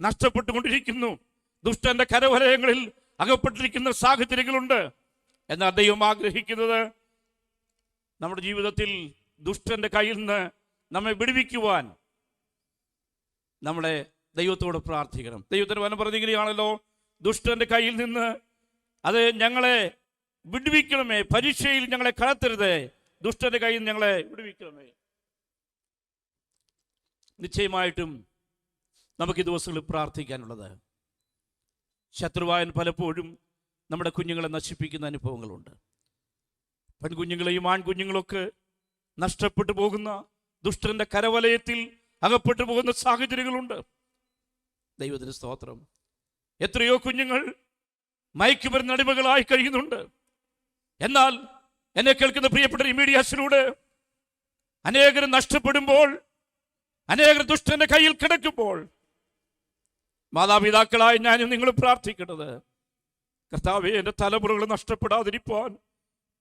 നഷ്ടപ്പെട്ടുകൊണ്ടിരിക്കുന്നു. ദുഷ്ടന്റെ കരവലയങ്ങളിൽ അകപ്പെട്ടിരിക്കുന്ന സാഹചര്യങ്ങളുണ്ട്. എന്നാൽ ദൈവം ആഗ്രഹിക്കുന്നത്, നമ്മുടെ ജീവിതത്തിൽ ദുഷ്ടന്റെ കയ്യിൽ നിന്ന് നമ്മെ വിടുവിക്കുവാൻ നമ്മളെ ദൈവത്തോട് പ്രാർത്ഥിക്കണം. ദൈവത്തിന് വചനം പറഞ്ഞിങ്ങനെയാണല്ലോ, ദുഷ്ടന്റെ കയ്യിൽ നിന്ന് ഞങ്ങളെ വിടുവിക്കണമേ, പരീക്ഷയിൽ ഞങ്ങളെ കടത്തരുതേ, ദുഷ്ടന്റെ കയ്യിൽ നിന്ന് ഞങ്ങളെ വിടുവിക്കണമേ. നിശ്ചയമായിട്ടും നമുക്ക് ഈ ദിവസങ്ങളിൽ പ്രാർത്ഥിക്കാനുള്ളത്, ശത്രുവായൻ പലപ്പോഴും നമ്മുടെ കുഞ്ഞുങ്ങളെ നശിപ്പിക്കുന്ന അനുഭവങ്ങളുണ്ട്. പെൺകുഞ്ഞുങ്ങളെയും ആൺകുഞ്ഞുങ്ങളൊക്കെ നഷ്ടപ്പെട്ടു പോകുന്ന ദുഷ്ടന്റെ കരവലയത്തിൽ അകപ്പെട്ടു പോകുന്ന സാഹചര്യങ്ങളുണ്ട്. ദൈവത്തിന് സ്തോത്രം. എത്രയോ കുഞ്ഞുങ്ങൾ മയക്കുമരുന്ന് അടിമകളായി കഴിയുന്നുണ്ട്. എന്നാൽ എന്നെ കേൾക്കുന്ന പ്രിയപ്പെട്ട മീഡിയാസിലൂടെ അനേകർ നഷ്ടപ്പെടുമ്പോൾ, അനേകർ ദുഷ്ടന്റെ കയ്യിൽ കിടക്കുമ്പോൾ, മാതാപിതാക്കളായി ഞാനും നിങ്ങൾ പ്രാർത്ഥിക്കേണ്ടത്, കർത്താവേ, എൻ്റെ തലമുറകൾ നഷ്ടപ്പെടാതിരിക്കാൻ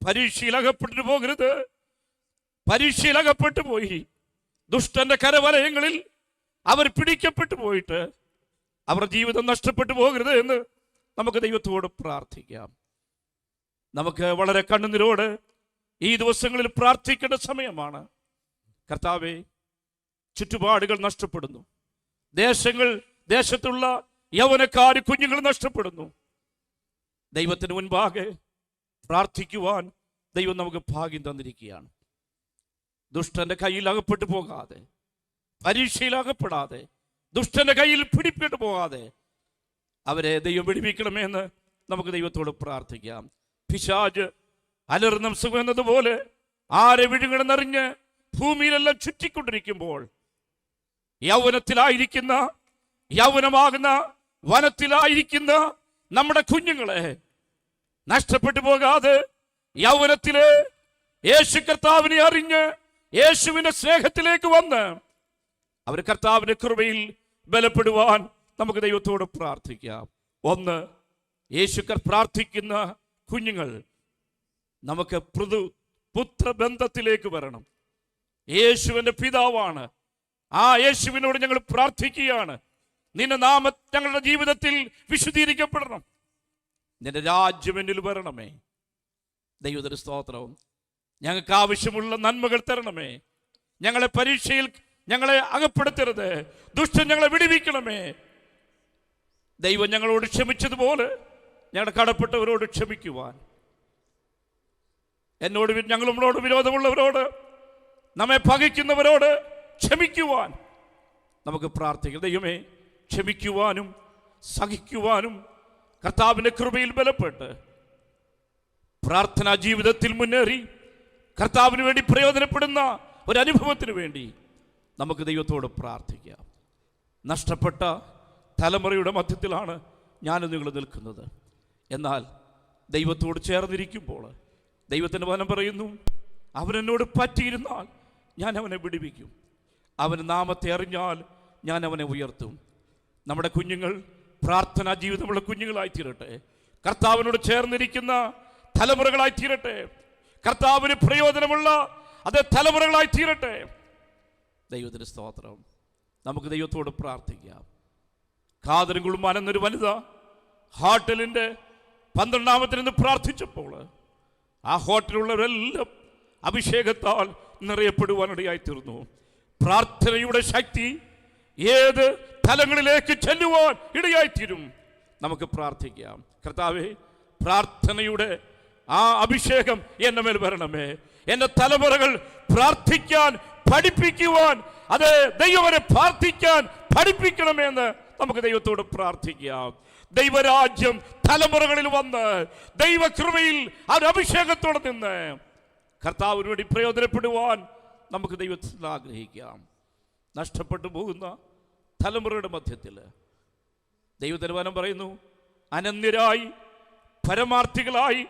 പരീക്ഷയിൽ അകപ്പെട്ടു പോകരുത്. പരീക്ഷയിൽ അകപ്പെട്ടു പോയി ദുഷ്ടന്റെ കരവലയങ്ങളിൽ അവർ പിടിക്കപ്പെട്ടു പോയിട്ട് അവർ ജീവിതം നഷ്ടപ്പെട്ടു പോകരുത് എന്ന് നമുക്ക് ദൈവത്തോട് പ്രാർത്ഥിക്കാം. നമുക്ക് വളരെ കണ്ണുനീരോട് ഈ ദിവസങ്ങളിൽ പ്രാർത്ഥിക്കേണ്ട സമയമാണ്. കർത്താവേ, ചുറ്റുപാടുകൾ നഷ്ടപ്പെടുന്നു, ദേശത്തുള്ള യൗവനക്കാർ കുഞ്ഞുങ്ങൾ നഷ്ടപ്പെടുന്നു. ദൈവത്തിന് മുൻപാകെ പ്രാർത്ഥിക്കുവാൻ ദൈവം നമുക്ക് ഭാഗ്യം തന്നിരിക്കുകയാണ്. ദുഷ്ടന്റെ കയ്യിൽ അകപ്പെട്ടു പോകാതെ, പരീക്ഷയിൽ അകപ്പെടാതെ, ദുഷ്ടന്റെ കയ്യിൽ പിടിപ്പെട്ടു പോകാതെ അവരെ ദൈവം വിടുവിക്കണമെന്ന് നമുക്ക് ദൈവത്തോട് പ്രാർത്ഥിക്കാം. പിശാച് അലർന്നും സുഖം എന്നതുപോലെ ആരെ വിഴുങ്ങണമെന്നറിഞ്ഞ് ഭൂമിയിലെല്ലാം ചുറ്റിക്കൊണ്ടിരിക്കുമ്പോൾ, യൗവനമാകുന്ന വനത്തിലായിരിക്കുന്ന നമ്മുടെ കുഞ്ഞുങ്ങളെ നഷ്ടപ്പെട്ടു പോകാതെ യൗവനത്തിലെ യേശു കർത്താവിനെ അറിഞ്ഞ് യേശുവിന്റെ സ്നേഹത്തിലേക്ക് വന്ന് അവർ കർത്താവിന്റെ കൃപയിൽ ബലപ്പെടുവാൻ നമുക്ക് ദൈവത്തോട് പ്രാർത്ഥിക്കാം. ഒന്ന്, യേശുക്കർ പ്രാർത്ഥിക്കുന്ന കുഞ്ഞുങ്ങൾ നമുക്ക് പുത്രബന്ധത്തിലേക്ക് വരണം. യേശുവിന്റെ പിതാവാണ്, ആ യേശുവിനോട് ഞങ്ങൾ പ്രാർത്ഥിക്കുകയാണ്, നിന്റെ നാമം ഞങ്ങളുടെ ജീവിതത്തിൽ വിശുദ്ധീകരിക്കപ്പെടണം, നിന്റെ രാജ്യം എന്നിൽ വരണമേ. ദൈവത്തിന് സ്തോത്രം. ഞങ്ങൾക്ക് ആവശ്യമുള്ള നന്മകൾ തരണമേ. ഞങ്ങളെ പരീക്ഷയിൽ ഞങ്ങളെ അകപ്പെടുത്തരുത്. ദുഷ്ടൻ ഞങ്ങളെ വിടുവിക്കണമേ. ദൈവം ഞങ്ങളോട് ക്ഷമിച്ചതുപോലെ ഞങ്ങളുടെ കടപ്പെട്ടവരോട് ക്ഷമിക്കുവാൻ, ഞങ്ങളോട് വിരോധമുള്ളവരോട്, നമ്മെ പകയ്ക്കുന്നവരോട് ക്ഷമിക്കുവാൻ നമുക്ക് പ്രാർത്ഥിക്കാം. ദൈവമേ, ക്ഷമിക്കുവാനും സഹിക്കുവാനും കർത്താവിൻ്റെ കൃപയിൽ ബലപ്പെട്ട് പ്രാർത്ഥനാ ജീവിതത്തിൽ മുന്നേറി കർത്താവിന് വേണ്ടി പ്രയോജനപ്പെടുന്ന ഒരനുഭവത്തിന് വേണ്ടി നമുക്ക് ദൈവത്തോട് പ്രാർത്ഥിക്കാം. നഷ്ടപ്പെട്ട തലമുറയുടെ മധ്യത്തിലാണ് ഞാനും നിങ്ങൾ നിൽക്കുന്നത്. എന്നാൽ ദൈവത്തോട് ചേർന്നിരിക്കുമ്പോൾ ദൈവത്തിൻ്റെ വചനം പറയുന്നു, അവനെന്നോട് പറ്റിയിരുന്നാൽ ഞാൻ അവനെ വിടുവിക്കും, അവന് നാമത്തെ അറിഞ്ഞാൽ ഞാൻ അവനെ ഉയർത്തും. നമ്മുടെ കുഞ്ഞുങ്ങൾ പ്രാർത്ഥനാ ജീവിതമുള്ള കുഞ്ഞുങ്ങളായി തീരട്ടെ. കർത്താവിനോട് ചേർന്നിരിക്കുന്ന തലമുറകളായി തീരട്ടെ. കർത്താവിന് പ്രയോജനമുള്ള അതേ തലമുറകളായി തീരട്ടെ. ദൈവത്തിന് സ്തോത്രം. നമുക്ക് ദൈവത്തോട് പ്രാർത്ഥിക്കാം. കാതരംകുളുമാൻ എന്നൊരു വനിത ഹോട്ടലിൻ്റെ 12ാമത്തിൽ നിന്ന് പ്രാർത്ഥിച്ചപ്പോൾ ആ ഹോട്ടലുള്ളവരെല്ലാം അഭിഷേകത്താൽ നിറയപ്പെടുവാനിടയായി തീർന്നു. പ്രാർത്ഥനയുടെ ശക്തി ഏത് തലങ്ങളിലേക്ക് ചെല്ലുവാൻ ഇടയായിത്തീരും. നമുക്ക് പ്രാർത്ഥിക്കാം. കർത്താവേ, പ്രാർത്ഥനയുടെ ആ അഭിഷേകം എൻ്റെ മേൽ വരണമേ. എൻ്റെ തലമുറകൾ പ്രാർത്ഥിക്കാൻ പഠിപ്പിക്കുവാൻ, അത് ദൈവവരെ പ്രാർത്ഥിക്കാൻ പഠിപ്പിക്കണമെന്ന് നമുക്ക് ദൈവത്തോട് പ്രാർത്ഥിക്കാം. ദൈവരാജ്യം തലമുറകളിൽ വന്ന് ദൈവകൃപയിൽ ആ അഭിഷേകത്തോടെ നിന്ന് കർത്താവിന് വേണ്ടി പ്രയോജനപ്പെടുവാൻ നമുക്ക് ദൈവത്തിൽ ആഗ്രഹിക്കാം. നഷ്ടപ്പെട്ടു പോകുന്ന തലമുറയുടെ മധ്യത്തിൽ ദൈവത്തിൻ്റെ പറയുന്നു, അനന്യരായി പരമാർത്ഥികളായി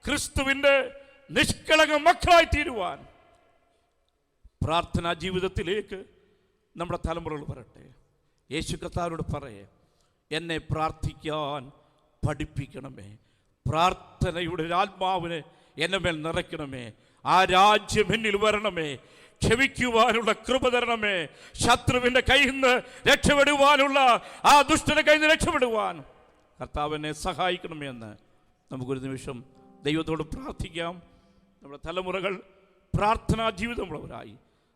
ക്രിസ്തുവിൻ്റെ നിഷ്കളങ്ക മക്കളായി തീരുവാൻ പ്രാർത്ഥനാ ജീവിതത്തിലേക്ക് നമ്മുടെ തലമുറകൾ വരട്ടെ. യേശു കർത്താവിനോട് പറയേ, എന്നെ പ്രാർത്ഥിക്കാൻ പഠിപ്പിക്കണമേ. പ്രാർത്ഥനയുടെ ആത്മാവിനെ എന്നെ മേൽ നിറയ്ക്കണമേ. ആ രാജ്യം എന്നിൽ വരണമേ. ക്ഷമിക്കുവാനുള്ള കൃപ തരണമേ. ശത്രുവിൻ്റെ കയ്യിൽ നിന്ന് രക്ഷപ്പെടുവാനുള്ള, ആ ദുഷ്ടന്റെ കയ്യിൽ നിന്ന് രക്ഷപ്പെടുവാൻ കർത്താവിനെ സഹായിക്കണമേ എന്ന് നമുക്കൊരു നിമിഷം ദൈവത്തോട് പ്രാർത്ഥിക്കാം. നമ്മുടെ തലമുറകൾ പ്രാർത്ഥനാ ജീവിതമുള്ളവരായി,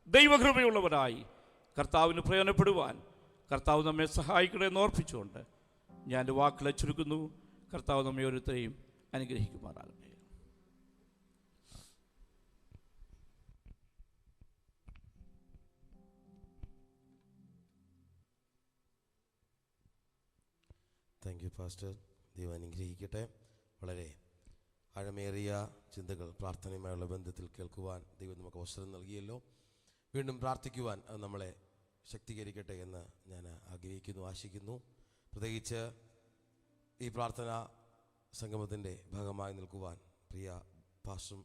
ദൈവകൃപയുള്ളവരായി കർത്താവിന് പ്രയോജനപ്പെടുവാൻ കർത്താവ് നമ്മെ സഹായിക്കണമെന്ന് ഓർപ്പിച്ചുകൊണ്ട് ഞാൻ എൻ്റെ വാക്കുകളെ ചുരുക്കുന്നു. കർത്താവ് നമ്മെ ഓരോരുത്തരെയും അനുഗ്രഹിക്കുമാറാകട്ടെ. Thank you pastor. ദൈവം അനുഗ്രഹിക്കട്ടെ. വളരെ ആഴമേറിയ ചിന്തകൾ പ്രാർത്ഥനയുമായുള്ള ബന്ധത്തിൽ കേൾക്കുവാൻ ദൈവം നമുക്ക് അവസരം നൽകിയല്ലോ. വീണ്ടും പ്രാർത്ഥിക്കുവാൻ അത് നമ്മളെ ശക്തീകരിക്കട്ടെ എന്ന് ഞാൻ ആഗ്രഹിക്കുന്നു, ആശിക്കുന്നു. പ്രത്യേകിച്ച് ഈ പ്രാർത്ഥനാ സംഗമത്തിൻ്റെ ഭാഗമായി നിൽക്കുവാൻ പ്രിയ പാസ്റ്ററും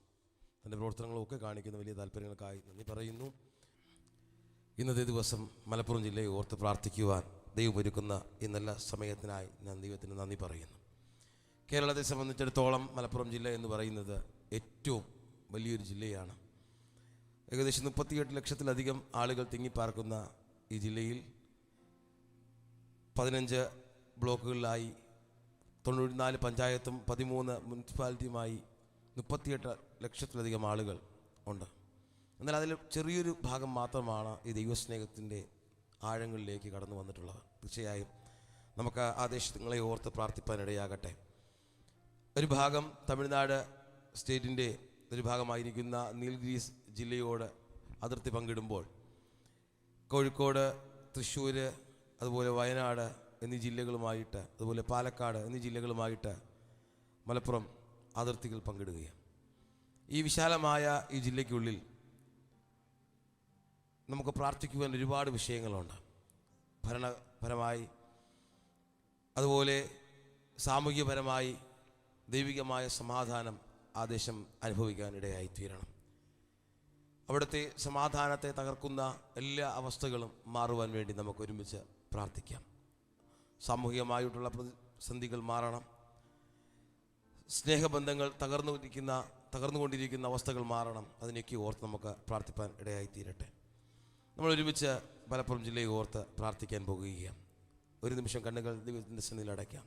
തൻ്റെ പ്രവർത്തനങ്ങളൊക്കെ കാണിക്കുന്ന വലിയ താല്പര്യങ്ങൾക്കായി നന്ദി പറയുന്നു. ഇന്നത്തെ ദിവസം മലപ്പുറം ജില്ലയെ ഓർത്ത് പ്രാർത്ഥിക്കുവാൻ ദൈവം ഒരുക്കുന്ന ഈ നല്ല സമയത്തിനായി ഞാൻ ദൈവത്തിന് നന്ദി പറയുന്നു. കേരളത്തെ സംബന്ധിച്ചിടത്തോളം മലപ്പുറം ജില്ല എന്ന് പറയുന്നത് ഏറ്റവും വലിയൊരു ജില്ലയാണ്. ഏകദേശം 38 ലക്ഷത്തിലധികം ആളുകൾ തിങ്ങിപ്പാർക്കുന്ന ഈ ജില്ലയിൽ 15 ബ്ലോക്കുകളിലായി 94 പഞ്ചായത്തും 13 മുനിസിപ്പാലിറ്റിയുമായി 38 ലക്ഷത്തിലധികം ആളുകൾ ഉണ്ട്. എന്നാൽ അതിൽ ചെറിയൊരു ഭാഗം മാത്രമാണ് ഈ ദൈവസ്നേഹത്തിൻ്റെ ആഴങ്ങളിലേക്ക് കടന്നു വന്നിട്ടുള്ളത്. തീർച്ചയായും നമുക്ക് ആ ദേശങ്ങളെ ഓർത്ത് പ്രാർത്ഥിപ്പാനിടയാകട്ടെ. ഒരു ഭാഗം തമിഴ്നാട് സ്റ്റേറ്റിൻ്റെ ഒരു ഭാഗമായിരിക്കുന്ന നീൽഗിരീസ് ജില്ലയോട് അതിർത്തി പങ്കിടുമ്പോൾ കോഴിക്കോട്, തൃശ്ശൂർ, അതുപോലെ വയനാട് എന്നീ ജില്ലകളുമായിട്ട്, അതുപോലെ പാലക്കാട് എന്നീ ജില്ലകളുമായിട്ട് മലപ്പുറം അതിർത്തികൾ പങ്കിടുകയാണ്. ഈ വിശാലമായ ഈ ജില്ലയ്ക്കുള്ളിൽ നമുക്ക് പ്രാർത്ഥിക്കുവാൻ ഒരുപാട് വിഷയങ്ങളുണ്ട്. ഭരണപരമായി, അതുപോലെ സാമൂഹ്യപരമായി ദൈവികമായ സമാധാനം ആ ദേശം അനുഭവിക്കാനിടയായി തീരണം. അവിടുത്തെ സമാധാനത്തെ തകർക്കുന്ന എല്ലാ അവസ്ഥകളും മാറുവാൻ വേണ്ടി നമുക്ക് ഒരുമിച്ച് പ്രാർത്ഥിക്കാം. സാമൂഹികമായിട്ടുള്ള പ്രതിസന്ധികൾ മാറണം. സ്നേഹബന്ധങ്ങൾ തകർന്നുകൊണ്ടിരിക്കുന്ന അവസ്ഥകൾ മാറണം. അതിനൊക്കെ ഓർത്ത് നമുക്ക് പ്രാർത്ഥിപ്പാൻ ഇടയായി തീരട്ടെ. നമ്മൾ ഒരുമിച്ച് മലപ്പുറം ജില്ലയെ ഓർത്ത് പ്രാർത്ഥിക്കാൻ പോകുകയാണ്. ഒരു നിമിഷം കണ്ണുകൾ ദൈവത്തിൻ്റെ സന്നിധിയിൽ അടയ്ക്കാം.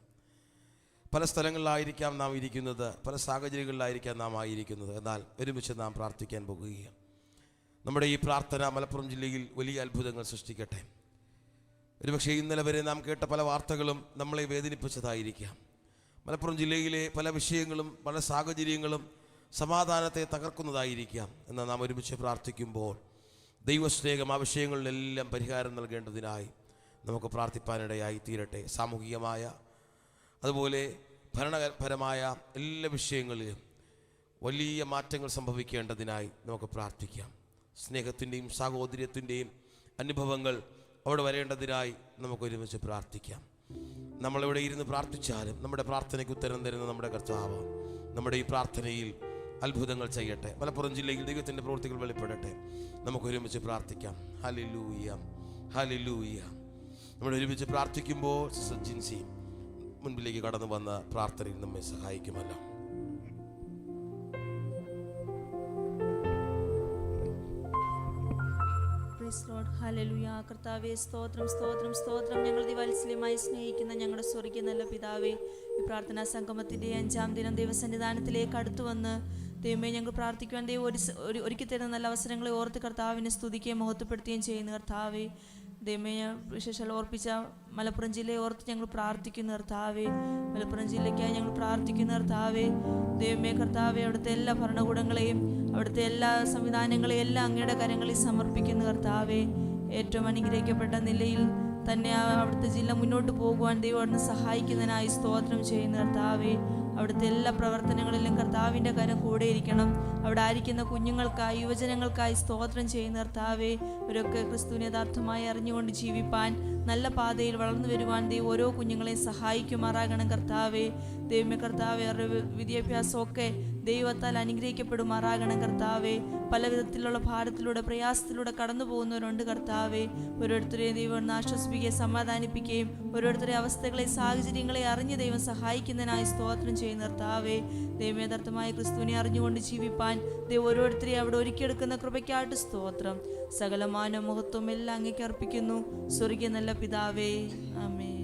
പല സ്ഥലങ്ങളിലായിരിക്കാം നാം ഇരിക്കുന്നത്, പല സാഹചര്യങ്ങളിലായിരിക്കാം നാം ആയിരിക്കുന്നത്. എന്നാൽ ഒരുമിച്ച് നാം പ്രാർത്ഥിക്കാൻ പോകുകയാണ്. നമ്മുടെ ഈ പ്രാർത്ഥന മലപ്പുറം ജില്ലയിൽ വലിയ അത്ഭുതങ്ങൾ സൃഷ്ടിക്കട്ടെ. ഒരുപക്ഷെ ഇന്നലെ വരെ നാം കേട്ട പല വാർത്തകളും നമ്മളെ വേദനിപ്പിച്ചതായിരിക്കാം. മലപ്പുറം ജില്ലയിലെ പല വിഷയങ്ങളും പല സാഹചര്യങ്ങളും സമാധാനത്തെ തകർക്കുന്നതായിരിക്കാം. എന്നാൽ നാം ഒരുമിച്ച് പ്രാർത്ഥിക്കുമ്പോൾ ദൈവസ്നേഹം ആ വിഷയങ്ങളിലെല്ലാം പരിഹാരം നൽകേണ്ടതിനായി നമുക്ക് പ്രാർത്ഥിപ്പാനിടയായി തീരട്ടെ. സാമൂഹികമായ അതുപോലെ ഭരണപരമായ എല്ലാ വിഷയങ്ങളിലും വലിയ മാറ്റങ്ങൾ സംഭവിക്കേണ്ടതിനായി നമുക്ക് പ്രാർത്ഥിക്കാം. സ്നേഹത്തിൻ്റെയും സാഹോദര്യത്തിൻ്റെയും അനുഭവങ്ങൾ അവിടെ വരേണ്ടതിനായി നമുക്ക് ഒരുമിച്ച് പ്രാർത്ഥിക്കാം. നമ്മളിവിടെ ഇരുന്ന് പ്രാർത്ഥിച്ചാലും നമ്മുടെ പ്രാർത്ഥനയ്ക്ക് ഉത്തരം തരുന്ന നമ്മുടെ കർത്താവ് നമ്മുടെ ഈ പ്രാർത്ഥനയിൽ അത്ഭുതങ്ങൾ ചെയ്യട്ടെ. മലപ്പുറം ജില്ലയിൽ ദൈവത്തിൻ്റെ പ്രവൃത്തികൾ വെളിപ്പെടട്ടെ. നമുക്ക് ഒരുമിച്ച് പ്രാർത്ഥിക്കാം. Hallelujah, hallelujah. നമ്മൾ ഒരുമിച്ച് പ്രാർത്ഥിക്കുമ്പോൾ ജിൻസി മുൻപിലേക്ക് കടന്നു വന്ന പ്രാർത്ഥനയിൽ നമ്മെ സഹായിക്കുമല്ലോ. ഹല്ലേലൂയ. കർത്താവേ, സ്തോത്രം സ്തോത്രം സ്തോത്രം. ഞങ്ങൾ ദിവാത്സല്യമായി സ്നേഹിക്കുന്ന ഞങ്ങളുടെ സ്വർഗീയ നല്ല പിതാവേ, ഈ പ്രാർത്ഥനാ സംഗമത്തിൻ്റെ 5-ാം ദിനം ദൈവസന്നിധാനത്തിലേക്ക് അടുത്തു വന്ന് ദൈവമേ ഞങ്ങൾ പ്രാർത്ഥിക്കുവാൻ ദൈവം ഒരുക്കി തരുന്ന നല്ല അവസരങ്ങളെ ഓർത്ത് കർത്താവിനെ സ്തുതിക്കുകയും മഹത്വപ്പെടുത്തുകയും ചെയ്യുന്നു. കർത്താവേ, ദൈവമേ വിശേഷാൽ ഓർപ്പിച്ച മലപ്പുറം ജില്ലയെ ഓർത്ത് ഞങ്ങൾ പ്രാർത്ഥിക്കുന്നു. കർത്താവേ, മലപ്പുറം ജില്ലയ്ക്കായി ഞങ്ങൾ പ്രാർത്ഥിക്കുന്നു. കർത്താവേ, ദൈവമേ കർത്താവേ, അവിടുത്തെ എല്ലാ ഭരണകൂടങ്ങളെയും അവിടുത്തെ എല്ലാ സംവിധാനങ്ങളെയും എല്ലാം അങ്ങയുടെ കരങ്ങളിൽ സമർപ്പിക്കുന്നു. കർത്താവേ, ഏറ്റവും അനുഗ്രഹിക്കപ്പെട്ട നിലയിൽ തന്നെ അവിടുത്തെ ജില്ല മുന്നോട്ട് പോകുവാൻ ദൈവം അവിടുന്ന് സഹായിക്കുന്നതിനായി സ്തോത്രം ചെയ്യുന്നു. കർത്താവേ, അവിടുത്തെ എല്ലാ പ്രവർത്തനങ്ങളിലും കർത്താവിൻ്റെ കരം കൂടെ ഇരിക്കണം. അവിടെ ആയിരിക്കുന്ന കുഞ്ഞുങ്ങൾക്കായി യുവജനങ്ങൾക്കായി സ്തോത്രം ചെയ്യുന്ന കർത്താവേ, ഇവരൊക്കെ ക്രിസ്തുവിനെ യഥാർത്ഥമായി അറിഞ്ഞുകൊണ്ട് ജീവിപ്പാൻ നല്ല പാതയിൽ വളർന്നു വരുവാൻ ദൈവം ഓരോ കുഞ്ഞുങ്ങളെയും സഹായിക്കുമാറാകണം. കർത്താവേ, ദൈവമേ കർത്താവേ, അവരുടെ വിദ്യാഭ്യാസമൊക്കെ ദൈവത്താൽ അനുഗ്രഹിക്കപ്പെടുമാറാകണം. കർത്താവേ, പല വിധത്തിലുള്ള ഭാരത്തിലൂടെ പ്രയാസത്തിലൂടെ കടന്നു പോകുന്നവരുണ്ട്. കർത്താവേ, ഓരോരുത്തരെയും ദൈവം ആശ്വസിപ്പിക്കുകയും സമാധാനിപ്പിക്കുകയും ഓരോരുത്തരുടെ അവസ്ഥകളെ സാഹചര്യങ്ങളെ അറിഞ്ഞ് ദൈവം സഹായിക്കുന്നതിനായി സ്തോത്രം ചെയ്യുന്ന കർത്താവേ, ദൈവം യഥാർത്ഥമായ ക്രിസ്തുവിനെ അറിഞ്ഞുകൊണ്ട് ജീവിപ്പാൻ ദൈവം ഓരോരുത്തരെയും അവിടെ ഒരുക്കിയെടുക്കുന്ന കൃപയ്ക്കായിട്ട് സ്തോത്രം. സകലമാന മഹത്വം എല്ലാം അങ്ങേക്ക് അർപ്പിക്കുന്നു. സ്വർഗീയ നല്ല പിതാവേ, ആമേൻ.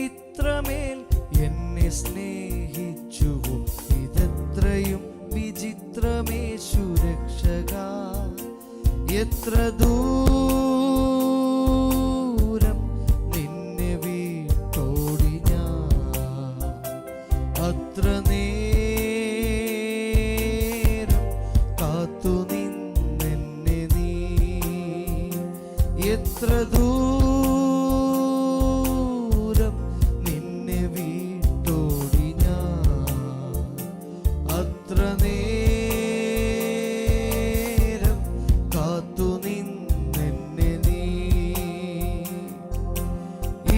ഇത്രമേൽ എന്നെ സ്നേഹിച്ചുവോ, ഇതെത്രയും വിചിത്രമേ സുരക്ഷക. എത്ര ദൂരം നിന്നെ വീട്ടോടി ഞാൻ, അത്ര നേരം കാത്തു നിന്നെന്നെ നീ.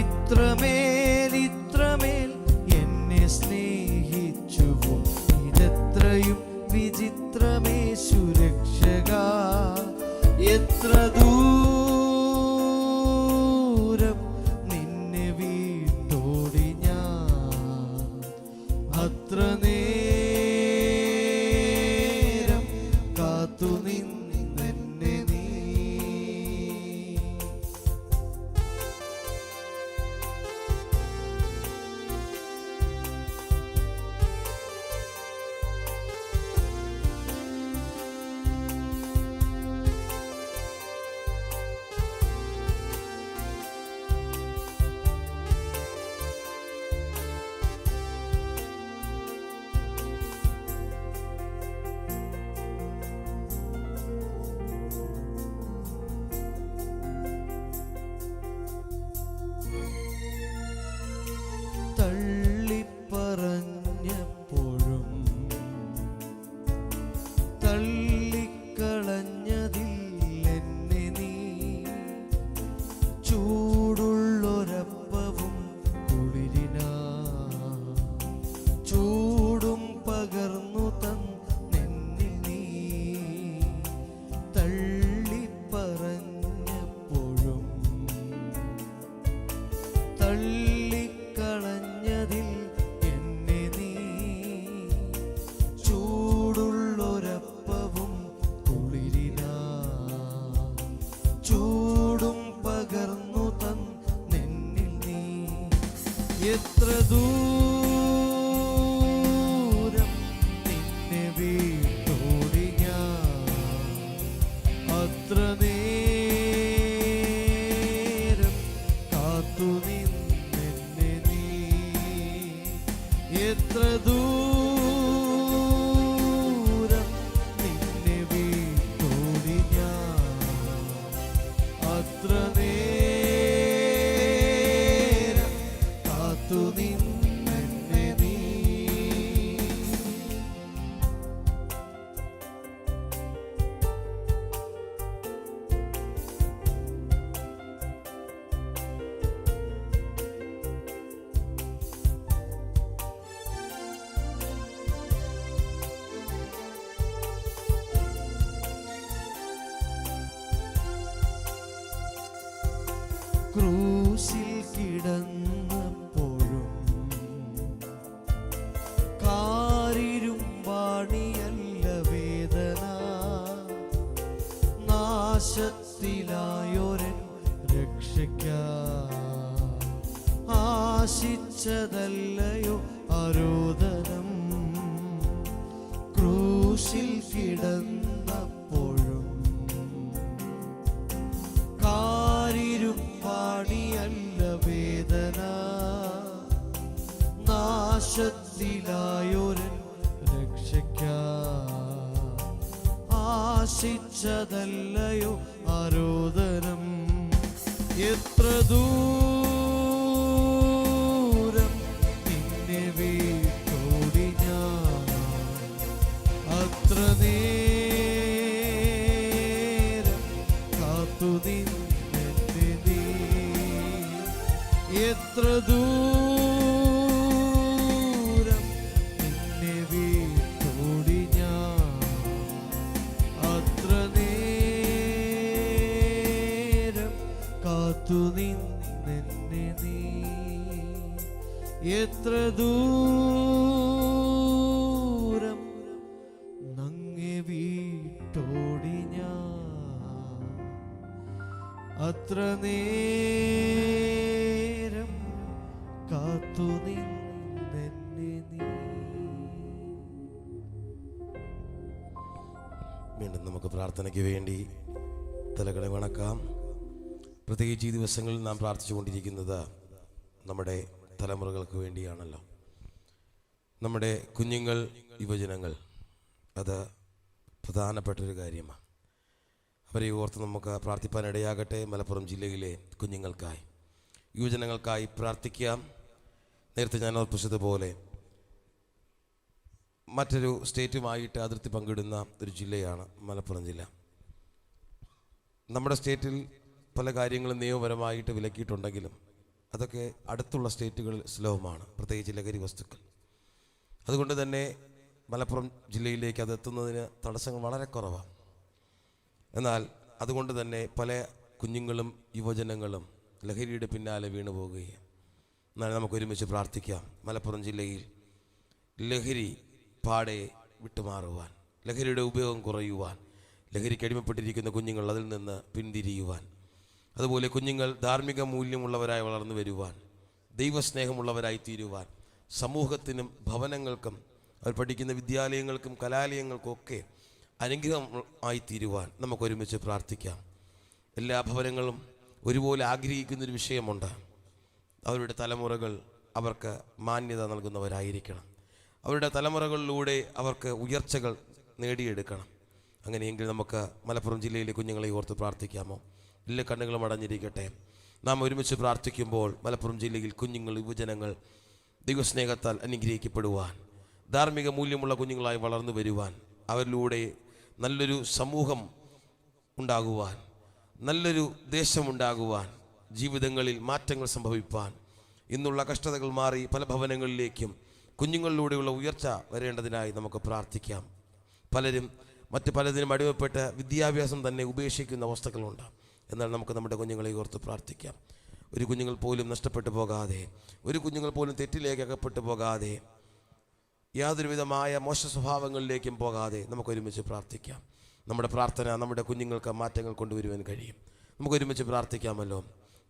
എത്ര ഇത്രമേൽ എന്നെ സ്നേഹിച്ചുവോ, ഇതെത്രയും വിചിത്രമേ സുരക്ഷക. എത്ര ദൂരം നിന്നെ വീട്ടോടി ഞാൻ, അത്ര നേരം കാത്തു നിന്നെന്നെ നീ. ദൂരം നിന്നെ വീട്ടോടി ഞാൻ, അത്ര നേരം കാത്തു നിന്നെന്നെ നീ. എത്ര ദൂരം നിന്നെ വീട്ടോടി ഞാൻ, അത്ര നേരം കാത്തു നിന്നെന്നെ നീ. ക്രൂശിൽ കിടന്നപ്പോഴും കാരിരുമ്പാണിയല്ല വേദന, നാശത്തിലായൊരൻ രക്ഷയ്ക്കായി ആശിച്ചതല്ലയോ ആരോദനം. ക്രൂശിൽ കിടന്നപ്പോഴും കാരിരുമ്പാണിയല്ല വേദന, നാശത്തിലായൊരൻ രക്ഷയ്ക്കായി ആശിച്ചതല്ലയോ ആരോദനം. എത്ര ദൂരം നിന്നെ വീട്ടോടി ഞാൻ, അത്ര നേരം കാത്തു നിന്നെന്നെ നീ. എത്ര ദൂരം നിന്നെ വീട്ടോടി ഞാൻ, അത്ര നേരം കാത്തു നിന്നെന്നെ നീ. എത്ര ദൂരം നങ്ങെ വീട്ടോടി ഞാൻ, അത്ര നേരം കാത്തു നിന്നെന്നെ നീ. വീണ്ടും നമുക്ക് പ്രാർത്ഥനയ്ക്ക് വേണ്ടി തലകളെ വണക്കാം. പ്രത്യേകിച്ച് ഈ ദിവസങ്ങളിൽ നാം പ്രാർത്ഥിച്ചുകൊണ്ടിരിക്കുന്നത് നമ്മുടെ തലമുറകൾക്ക് വേണ്ടിയാണല്ലോ. നമ്മുടെ കുഞ്ഞുങ്ങൾ, യുവജനങ്ങൾ, അത് പ്രധാനപ്പെട്ടൊരു കാര്യമാണ്. അവരെ ഓർത്ത് നമുക്ക് പ്രാർത്ഥിപ്പാനിടയാകട്ടെ. മലപ്പുറം ജില്ലയിലെ കുഞ്ഞുങ്ങൾക്കായി, യുവജനങ്ങൾക്കായി പ്രാർത്ഥിക്കാം. നേരത്തെ ഞാൻ ഓർപ്പിച്ചതുപോലെ മറ്റൊരു സ്റ്റേറ്റുമായിട്ട് അതിർത്തി പങ്കിടുന്ന ഒരു ജില്ലയാണ് മലപ്പുറം ജില്ല. നമ്മുടെ സ്റ്റേറ്റിൽ പല കാര്യങ്ങളും നിയമപരമായിട്ട് വിലക്കിയിട്ടുണ്ടെങ്കിലും അതൊക്കെ അടുത്തുള്ള സ്റ്റേറ്റുകളിൽ സുലഭമാണ്, പ്രത്യേകിച്ച് ലഹരി വസ്തുക്കൾ. അതുകൊണ്ട് തന്നെ മലപ്പുറം ജില്ലയിലേക്ക് അത് എത്തുന്നതിന് തടസ്സങ്ങൾ വളരെ കുറവാണ്. എന്നാൽ അതുകൊണ്ട് തന്നെ പല കുഞ്ഞുങ്ങളും യുവജനങ്ങളും ലഹരിയുടെ പിന്നാലെ വീണു പോവുകയും. എന്നാൽ നമുക്കൊരുമിച്ച് പ്രാർത്ഥിക്കാം. മലപ്പുറം ജില്ലയിൽ ലഹരി പാടെ വിട്ടുമാറുവാൻ, ലഹരിയുടെ ഉപയോഗം കുറയുവാൻ, ലഹരിക്ക് അടിമപ്പെട്ടിരിക്കുന്ന കുഞ്ഞുങ്ങൾ അതിൽ നിന്ന് പിന്തിരിയുവാൻ, അതുപോലെ കുഞ്ഞുങ്ങൾ ധാർമ്മിക മൂല്യമുള്ളവരായി വളർന്നു വരുവാൻ, ദൈവസ്നേഹമുള്ളവരായി തീരുവാൻ, സമൂഹത്തിനും ഭവനങ്ങൾക്കും അവർ പഠിക്കുന്ന വിദ്യാലയങ്ങൾക്കും കലാലയങ്ങൾക്കും ഒക്കെ അനുഗ്രഹം ആയിത്തീരുവാൻ നമുക്കൊരുമിച്ച് പ്രാർത്ഥിക്കാം. എല്ലാ ഭവനങ്ങളും ഒരുപോലെ ആഗ്രഹിക്കുന്നൊരു വിഷയമുണ്ട്. അവരുടെ തലമുറകൾ അവർക്ക് മാന്യത നൽകുന്നവരായിരിക്കണം. അവരുടെ തലമുറകളിലൂടെ അവർക്ക് ഉയർച്ചകൾ നേടിയെടുക്കണം. അങ്ങനെയെങ്കിൽ നമുക്ക് മലപ്പുറം ജില്ലയിലെ കുഞ്ഞുങ്ങളെ ഓർത്ത് പ്രാർത്ഥിക്കാമോ? എല്ലാ കണ്ണുകളും അടഞ്ഞിരിക്കട്ടെ. നാം ഒരുമിച്ച് പ്രാർത്ഥിക്കുമ്പോൾ മലപ്പുറം ജില്ലയിൽ കുഞ്ഞുങ്ങൾ, യുവജനങ്ങൾ ദൈവസ്നേഹത്താൽ അനുഗ്രഹിക്കപ്പെടുവാൻ, ധാർമ്മിക മൂല്യമുള്ള കുഞ്ഞുങ്ങളായി വളർന്നു വരുവാൻ, അവരിലൂടെ നല്ലൊരു സമൂഹം ഉണ്ടാകുവാൻ, നല്ലൊരു ദേശമുണ്ടാകുവാൻ, ജീവിതങ്ങളിൽ മാറ്റങ്ങൾ സംഭവിപ്പാൻ, ഇന്നുള്ള കഷ്ടതകൾ മാറി പല ഭവനങ്ങളിലേക്കും കുഞ്ഞുങ്ങളിലൂടെയുള്ള ഉയർച്ച വരേണ്ടതിനായി നമുക്ക് പ്രാർത്ഥിക്കാം. പലരും മറ്റ് പലതിനും അടിമപ്പെട്ട് വിദ്യാഭ്യാസം തന്നെ ഉപേക്ഷിക്കുന്ന അവസ്ഥകളുണ്ട്. എന്നാൽ നമുക്ക് നമ്മുടെ കുഞ്ഞുങ്ങളെ ഓർത്ത് പ്രാർത്ഥിക്കാം. ഒരു കുഞ്ഞുങ്ങൾ പോലും നഷ്ടപ്പെട്ടു പോകാതെ, ഒരു കുഞ്ഞുങ്ങൾ പോലും തെറ്റിലേക്ക് അകപ്പെട്ടു പോകാതെ, യാതൊരുവിധമായ മോശ സ്വഭാവങ്ങളിലേക്കും പോകാതെ നമുക്കൊരുമിച്ച് പ്രാർത്ഥിക്കാം. നമ്മുടെ പ്രാർത്ഥന നമ്മുടെ കുഞ്ഞുങ്ങൾക്ക് മാറ്റങ്ങൾ കൊണ്ടുവരുവാൻ കഴിയും. നമുക്കൊരുമിച്ച് പ്രാർത്ഥിക്കാമല്ലോ.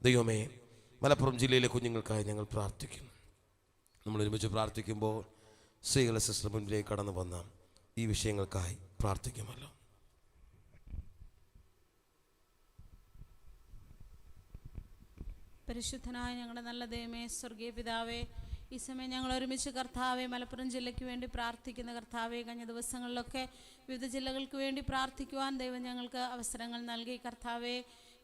ദൈവമേ, മലപ്പുറം ജില്ലയിലെ കുഞ്ഞുങ്ങൾക്കായി ഞങ്ങൾ പ്രാർത്ഥിക്കുന്നു. നമ്മൾ ഒരുമിച്ച് പ്രാർത്ഥിക്കുമ്പോൾ സ്ത്രീകളെ സിസ്റ്റർ മുന്നിലേക്ക് കടന്നു വന്ന ഈ വിഷയങ്ങൾക്കായി പ്രാർത്ഥിക്കുമല്ലോ. പരിശുദ്ധനായ ഞങ്ങളുടെ നല്ല ദൈവമേ, സ്വർഗീയ പിതാവേ, ഈ സമയം ഞങ്ങൾ ഒരുമിച്ച് കർത്താവെ മലപ്പുറം ജില്ലയ്ക്ക് വേണ്ടി പ്രാർത്ഥിക്കുന്ന കർത്താവെ, കഴിഞ്ഞ ദിവസങ്ങളിലൊക്കെ വിവിധ ജില്ലകൾക്ക് വേണ്ടി പ്രാർത്ഥിക്കുവാൻ ദൈവം ഞങ്ങൾക്ക് അവസരങ്ങൾ നൽകി. കർത്താവെ,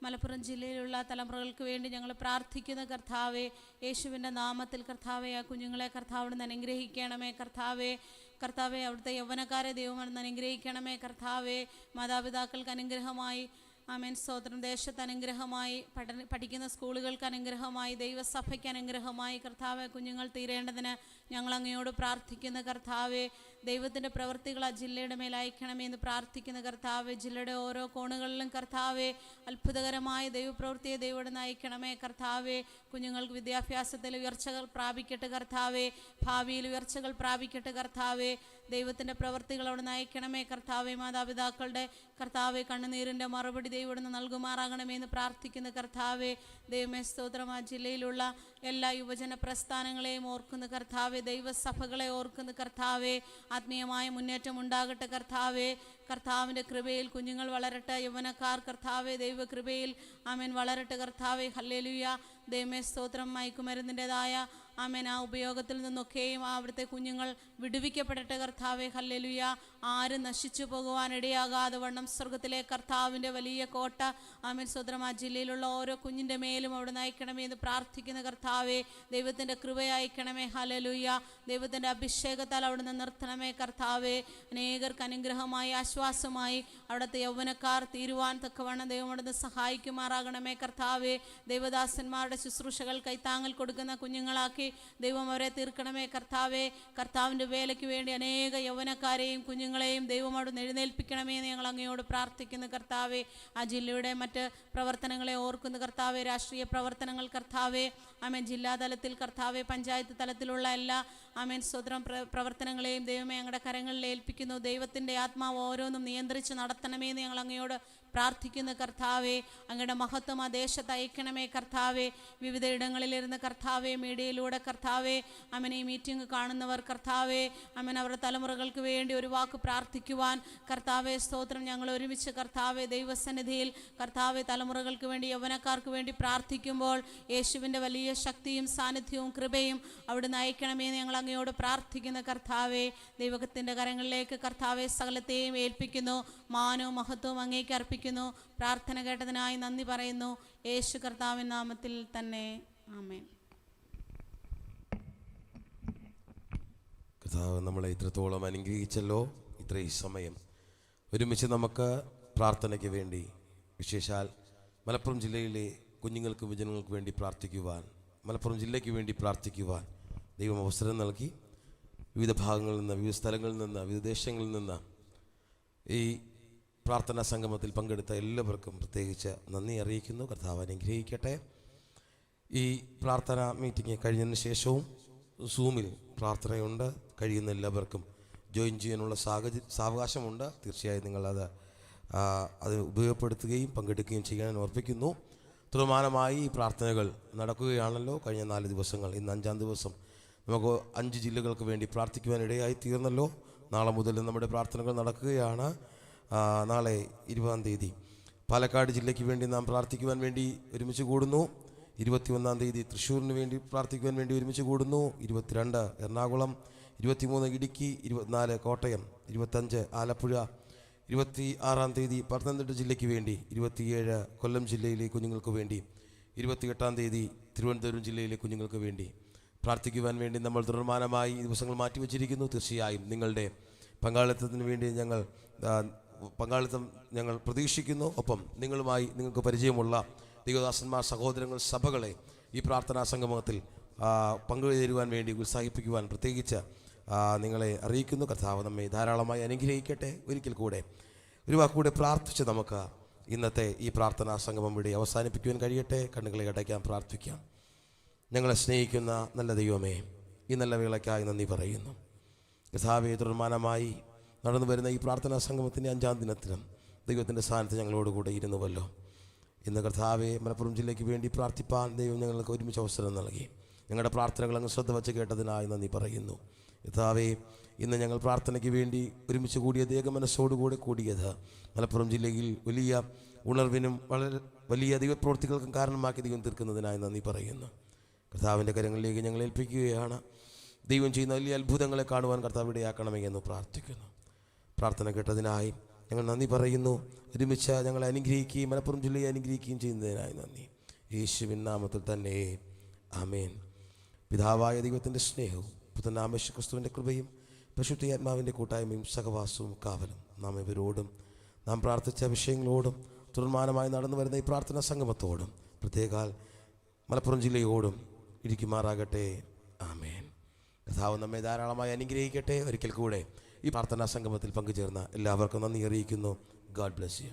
മലപ്പുറം ജില്ലയിലുള്ള തലമുറകൾക്ക് വേണ്ടി ഞങ്ങൾ പ്രാർത്ഥിക്കുന്ന കർത്താവെ, യേശുവിൻ്റെ നാമത്തിൽ കർത്താവെ ആ കുഞ്ഞുങ്ങളെ കർത്താവിന് അനുഗ്രഹിക്കണമേ. കർത്താവെ അവിടുത്തെ യൗവനക്കാരെ ദൈവം അനുഗ്രഹിക്കണമേ. കർത്താവെ മാതാപിതാക്കൾക്ക് അനുഗ്രഹമായി, ആമേൻ, സ്തോത്രം, ദേശത്ത് അനുഗ്രഹമായി, പഠിക്കുന്ന സ്കൂളുകൾക്ക് അനുഗ്രഹമായി, ദൈവസഭയ്ക്ക് അനുഗ്രഹമായി കർത്താവെ കുഞ്ഞുങ്ങൾ തീരേണ്ടതിന് ഞങ്ങൾ അങ്ങയോട് പ്രാർത്ഥിക്കുന്ന കർത്താവെ, ദൈവത്തിൻ്റെ പ്രവൃത്തികൾ ആ ജില്ലയുടെ മേൽ അയക്കണമേ എന്ന് പ്രാർത്ഥിക്കുന്ന കർത്താവെ, ജില്ലയുടെ ഓരോ കോണുകളിലും കർത്താവെ അത്ഭുതകരമായ ദൈവപ്രവൃത്തിയെ ദൈവം നയിക്കണമേ. കർത്താവെ കുഞ്ഞുങ്ങൾക്ക് വിദ്യാഭ്യാസത്തിൽ ഉയർച്ചകൾ പ്രാപിക്കട്ടെ കർത്താവെ, ഭാവിയിൽ ഉയർച്ചകൾ പ്രാപിക്കട്ടെ കർത്താവെ, ദൈവത്തിൻ്റെ പ്രവൃത്തികൾ അവിടെ നയിക്കണമേ. കർത്താവെ മാതാപിതാക്കളുടെ കർത്താവെ കണ്ണുനീരിൻ്റെ മറുപടി ദൈവം നൽകുമാറാകണമേ എന്ന് പ്രാർത്ഥിക്കുന്ന കർത്താവെ, ദൈവമേ സ്തോത്രം, ആ ജില്ലയിലുള്ള എല്ലാ യുവജന പ്രസ്ഥാനങ്ങളെയും ഓർക്കുന്ന കർത്താവെ, ദൈവസഭകളെ ഓർക്കുന്ന കർത്താവെ, ആത്മീയമായ മുന്നേറ്റം ഉണ്ടാകട്ടെ കർത്താവെ. കർത്താവിൻ്റെ കൃപയിൽ കുഞ്ഞുങ്ങൾ വളരട്ടെ, യൗവനക്കാർ കർത്താവെ ദൈവകൃപയിൽ ആമേൻ വളരട്ടെ കർത്താവെ. ഹല്ലേലൂയ. ദൈവമേ സ്തോത്രം, മയക്കുമരുന്നിൻ്റെതായ ആമേൻ ആ ഉപയോഗത്തിൽ നിന്നൊക്കെയും അവിടുത്തെ കുഞ്ഞുങ്ങൾ വിടുവിക്കപ്പെടട്ടെ കർത്താവെ. ഹല്ലേലൂയ. ആരും നശിച്ചു പോകുവാൻ ഇടയാകാതെ വണ്ണം സ്വർഗത്തിലെ കർത്താവിൻ്റെ വലിയ കോട്ട ആമേൻ സ്തോത്രം ആ ജില്ലയിലുള്ള ഓരോ കുഞ്ഞിൻ്റെ മേലും അവിടെ നയിക്കണമേ എന്ന് പ്രാർത്ഥിക്കുന്ന കർത്താവെ, ദൈവത്തിൻ്റെ കൃപയയക്കണമേ. ഹല്ലേലൂയ. ദൈവത്തിൻ്റെ അഭിഷേകത്താൽ അവിടുന്ന് നിർത്തണമേ കർത്താവെ. അനേകർക്ക് അനുഗ്രഹമായി ആശ്വാസമായി അവിടുത്തെ യൗവനക്കാർ തീരുവാൻ തക്കവണ്ണം ദൈവം അവിടുന്ന് സഹായിക്കുമാറാകണമേ കർത്താവെ. ദൈവദാസന്മാരുടെ ശുശ്രൂഷകൾ കൈത്താങ്ങൽ കൊടുക്കുന്ന കുഞ്ഞുങ്ങളാക്കി ദൈവം അവരെ തീർക്കണമേ കർത്താവെ. കർത്താവിൻ്റെ വേലയ്ക്ക് വേണ്ടി അനേക യൗവനക്കാരെയും കുഞ്ഞുങ്ങളെയും ദൈവം അവിടുന്ന് എഴുന്നേൽപ്പിക്കണമേ എന്ന് ഞങ്ങൾ അങ്ങയോട് പ്രാർത്ഥിക്കുന്നു കർത്താവെ. ആ ജില്ലയുടെ മറ്റ് പ്രവർത്തനങ്ങളെ ഓർക്കുന്ന കർത്താവെ, രാഷ്ട്രീയ പ്രവർത്തനങ്ങൾ കർത്താവെ, ആമേൻ, ജില്ലാതലത്തിൽ കർത്താവെ, പഞ്ചായത്ത് തലത്തിലുള്ള എല്ലാ ആമേൻ സ്തോത്രം പ്രവർത്തനങ്ങളെയും ദൈവമേ ഞങ്ങളുടെ കരങ്ങളിൽ ഏൽപ്പിക്കുന്നു. ദൈവത്തിൻ്റെ ആത്മാവ് ഓരോന്നും നിയന്ത്രിച്ച് നടത്തണമേ എന്ന് ഞങ്ങൾ അങ്ങയോട് പ്രാർത്ഥിക്കുന്ന കർത്താവെ. അങ്ങയുടെ മഹത്വം ആ ദേശത്ത് അയക്കണമേ കർത്താവെ. വിവിധ ഇടങ്ങളിലിരുന്ന് കർത്താവെ, മീഡിയയിലൂടെ കർത്താവെ, അമൻ ഈ മീറ്റിംഗ് കാണുന്നവർ കർത്താവെ, അമൻ അവരുടെ തലമുറകൾക്ക് വേണ്ടി ഒരു വാക്ക് പ്രാർത്ഥിക്കുവാൻ കർത്താവെ സ്തോത്രം, ഞങ്ങൾ ഒരുമിച്ച് കർത്താവെ ദൈവസന്നിധിയിൽ കർത്താവെ തലമുറകൾക്ക് വേണ്ടി യൗവനക്കാർക്ക് വേണ്ടി പ്രാർത്ഥിക്കുമ്പോൾ യേശുവിൻ്റെ വലിയ ശക്തിയും സാന്നിധ്യവും കൃപയും അവിടുന്ന് അയക്കണമേ എന്ന് ഞങ്ങൾ അങ്ങയോട് പ്രാർത്ഥിക്കുന്ന കർത്താവെ. ദൈവത്തിൻ്റെ കരങ്ങളിലേക്ക് കർത്താവെ സകലത്തെയും ഏൽപ്പിക്കുന്നു. മാനവും മഹത്വവും അങ്ങേക്ക് അർപ്പിക്കുന്നു. പ്രാർത്ഥന കേട്ടതിനായി നന്ദി പറയുന്നു. യേശു കർത്താവിൻ നാമത്തിൽ തന്നെ, ആമേൻ. കർത്താവ് നമ്മളെ ഇത്രത്തോളം അനുഗ്രഹിച്ചല്ലോ. ഇത്രയും സമയം ഒരുമിച്ച് നമുക്ക് പ്രാർത്ഥനയ്ക്ക് വേണ്ടി, വിശേഷാൽ മലപ്പുറം ജില്ലയിലെ കുഞ്ഞുങ്ങൾക്ക് വിജനങ്ങൾക്ക് വേണ്ടി പ്രാർത്ഥിക്കുവാൻ, മലപ്പുറം ജില്ലയ്ക്ക് വേണ്ടി പ്രാർത്ഥിക്കുവാൻ ദൈവം അവസരം നൽകി. വിവിധ ഭാഗങ്ങളിൽ നിന്ന്, വിവിധ സ്ഥലങ്ങളിൽ നിന്ന്, വിവിധ ദേശങ്ങളിൽ നിന്ന് ഈ പ്രാർത്ഥനാ സംഗമത്തിൽ പങ്കെടുത്ത എല്ലാവർക്കും പ്രത്യേകിച്ച് നന്ദി അറിയിക്കുന്നു. കർത്താവ് അനുഗ്രഹിക്കട്ടെ. ഈ പ്രാർത്ഥനാ മീറ്റിംഗ് കഴിഞ്ഞതിന് ശേഷവും സൂമിൽ പ്രാർത്ഥനയുണ്ട്. കഴിയുന്ന എല്ലാവർക്കും ജോയിൻ ചെയ്യാനുള്ള സാവകാശമുണ്ട്. തീർച്ചയായും നിങ്ങളത് ഉപയോഗപ്പെടുത്തുകയും പങ്കെടുക്കുകയും ചെയ്യാൻ ഓർപ്പിക്കുന്നു. തുടർമാനമായി ഈ പ്രാർത്ഥനകൾ നടക്കുകയാണല്ലോ. കഴിഞ്ഞ 4 ദിവസങ്ങൾ, ഇന്ന് 5-ാം ദിവസം നമുക്ക് 5 ജില്ലകൾക്ക് വേണ്ടി പ്രാർത്ഥിക്കുവാനിടയായി തീർന്നല്ലോ. നാളെ മുതൽ നമ്മുടെ പ്രാർത്ഥനകൾ നടക്കുകയാണ്. നാളെ 20-ാം തീയതി പാലക്കാട് ജില്ലയ്ക്ക് വേണ്ടി നാം പ്രാർത്ഥിക്കുവാൻ വേണ്ടി ഒരുമിച്ച് കൂടുന്നു. 21-ാം തീയതി തൃശ്ശൂരിന് വേണ്ടി പ്രാർത്ഥിക്കുവാൻ വേണ്ടി ഒരുമിച്ച് കൂടുന്നു. 22 എറണാകുളം, 23 ഇടുക്കി, 24 കോട്ടയം, 25 ആലപ്പുഴ, 26-ാം തീയതി പത്തനംതിട്ട ജില്ലയ്ക്ക് വേണ്ടി, 27 കൊല്ലം ജില്ലയിലെ കുഞ്ഞുങ്ങൾക്ക് വേണ്ടി, 28-ാം തീയതി തിരുവനന്തപുരം ജില്ലയിലെ കുഞ്ഞുങ്ങൾക്ക് വേണ്ടി പ്രാർത്ഥിക്കുവാൻ വേണ്ടി നമ്മൾ തുടർമാനമായി ദിവസങ്ങൾ മാറ്റിവെച്ചിരിക്കുന്നു. തീർച്ചയായും നിങ്ങളുടെ പങ്കാളിത്തത്തിന് വേണ്ടി ഞങ്ങൾ പ്രതീക്ഷിക്കുന്നു. ഒപ്പം നിങ്ങൾക്ക് പരിചയമുള്ള ദൈവദാസന്മാർ, സഹോദരങ്ങൾ, സഭകളെ ഈ പ്രാർത്ഥനാ സംഗമത്തിൽ പങ്കുചേരുവാൻ വേണ്ടി ഉത്സാഹിപ്പിക്കുവാൻ പ്രത്യേകിച്ച് നിങ്ങളെ അറിയിക്കുന്നു. കർത്താവ് നമ്മെ ധാരാളമായി അനുഗ്രഹിക്കട്ടെ. ഒരിക്കൽ കൂടെ ഒരു വാക്കുകൂടെ പ്രാർത്ഥിച്ച് നമുക്ക് ഇന്നത്തെ ഈ പ്രാർത്ഥനാ സംഗമം ഇവിടെ അവസാനിപ്പിക്കുവാൻ കഴിയട്ടെ. കണ്ണുകളെ അടയ്ക്കാൻ പ്രാർത്ഥിക്കാം. ഞങ്ങളെ സ്നേഹിക്കുന്ന നല്ല ദൈവമേ, ഈ നല്ല വേളയ്ക്കായി നന്ദി പറയുന്നു. കർത്താവേ, തുടർമാനമായി നടന്നു വരുന്ന ഈ പ്രാർത്ഥനാ സംഗമത്തിൻ്റെ 5-ാം ദിനത്തിലും ദൈവത്തിൻ്റെ സ്ഥാനത്ത് ഞങ്ങളോടുകൂടെ ഇരുന്നുവല്ലോ. ഇന്ന് കർത്താവെ, മലപ്പുറം ജില്ലയ്ക്ക് വേണ്ടി പ്രാർത്ഥിപ്പാൻ ദൈവം ഞങ്ങൾക്ക് ഒരുമിച്ച് അവസരം നൽകി. ഞങ്ങളുടെ പ്രാർത്ഥനകൾ അങ്ങ് ശ്രദ്ധ വച്ച് കേട്ടതിനായി നന്ദി പറയുന്നു. കർത്താവേ, ഇന്ന് ഞങ്ങൾ പ്രാർത്ഥനയ്ക്ക് വേണ്ടി ഒരുമിച്ച് കൂടിയത് ഏകമനസ്സോടുകൂടെ കൂടിയത് മലപ്പുറം ജില്ലയിൽ വലിയ ഉണർവിനും വളരെ വലിയ ദൈവപ്രവൃത്തികൾക്കും കാരണമാക്കി ദൈവം തീർക്കുന്നതിനായി നന്ദി പറയുന്നു. കർത്താവിൻ്റെ കരങ്ങളിലേക്ക് ഞങ്ങൾ ഏൽപ്പിക്കുകയാണ്. ദൈവം ചെയ്യുന്ന വലിയ അത്ഭുതങ്ങളെ കാണുവാൻ കർത്താവ് ഇടയാക്കണമേ എന്ന് പ്രാർത്ഥിക്കുന്നു. പ്രാർത്ഥന കേട്ടതിനായി ഞങ്ങൾ നന്ദി പറയുന്നു. ഒരുമിച്ച് ഞങ്ങളെ അനുഗ്രഹിക്കുകയും മലപ്പുറം ജില്ലയെ അനുഗ്രഹിക്കുകയും ചെയ്യുന്നതിനായി നന്ദി. യേശുവിൻ നാമത്തിൽ തന്നെ ആമേൻ. പിതാവായ ദൈവത്തിൻ്റെ സ്നേഹവും പുത്രനായ യേശു ക്രിസ്തുവിൻ്റെ കൃപയും പരിശുദ്ധാത്മാവിൻ്റെ കൂട്ടായ്മയും സഹവാസവും കാവലും നാം ഇവരോടും നാം പ്രാർത്ഥിച്ച വിഷയങ്ങളോടും തുടർമാനമായി നടന്നു വരുന്ന ഈ പ്രാർത്ഥനാ സംഗമത്തോടും പ്രത്യേകാൽ മലപ്പുറം ജില്ലയോടും ഇരിക്കുമാറാകട്ടെ. ആമേൻ. കർത്താവ് നമ്മെ ധാരാളമായി അനുഗ്രഹിക്കട്ടെ. ഒരിക്കൽ കൂടെ ഈ പ്രാർത്ഥനാ സംഗമത്തിൽ പങ്കുചേർന്ന എല്ലാവർക്കും നന്ദി അറിയിക്കുന്നു. God bless you.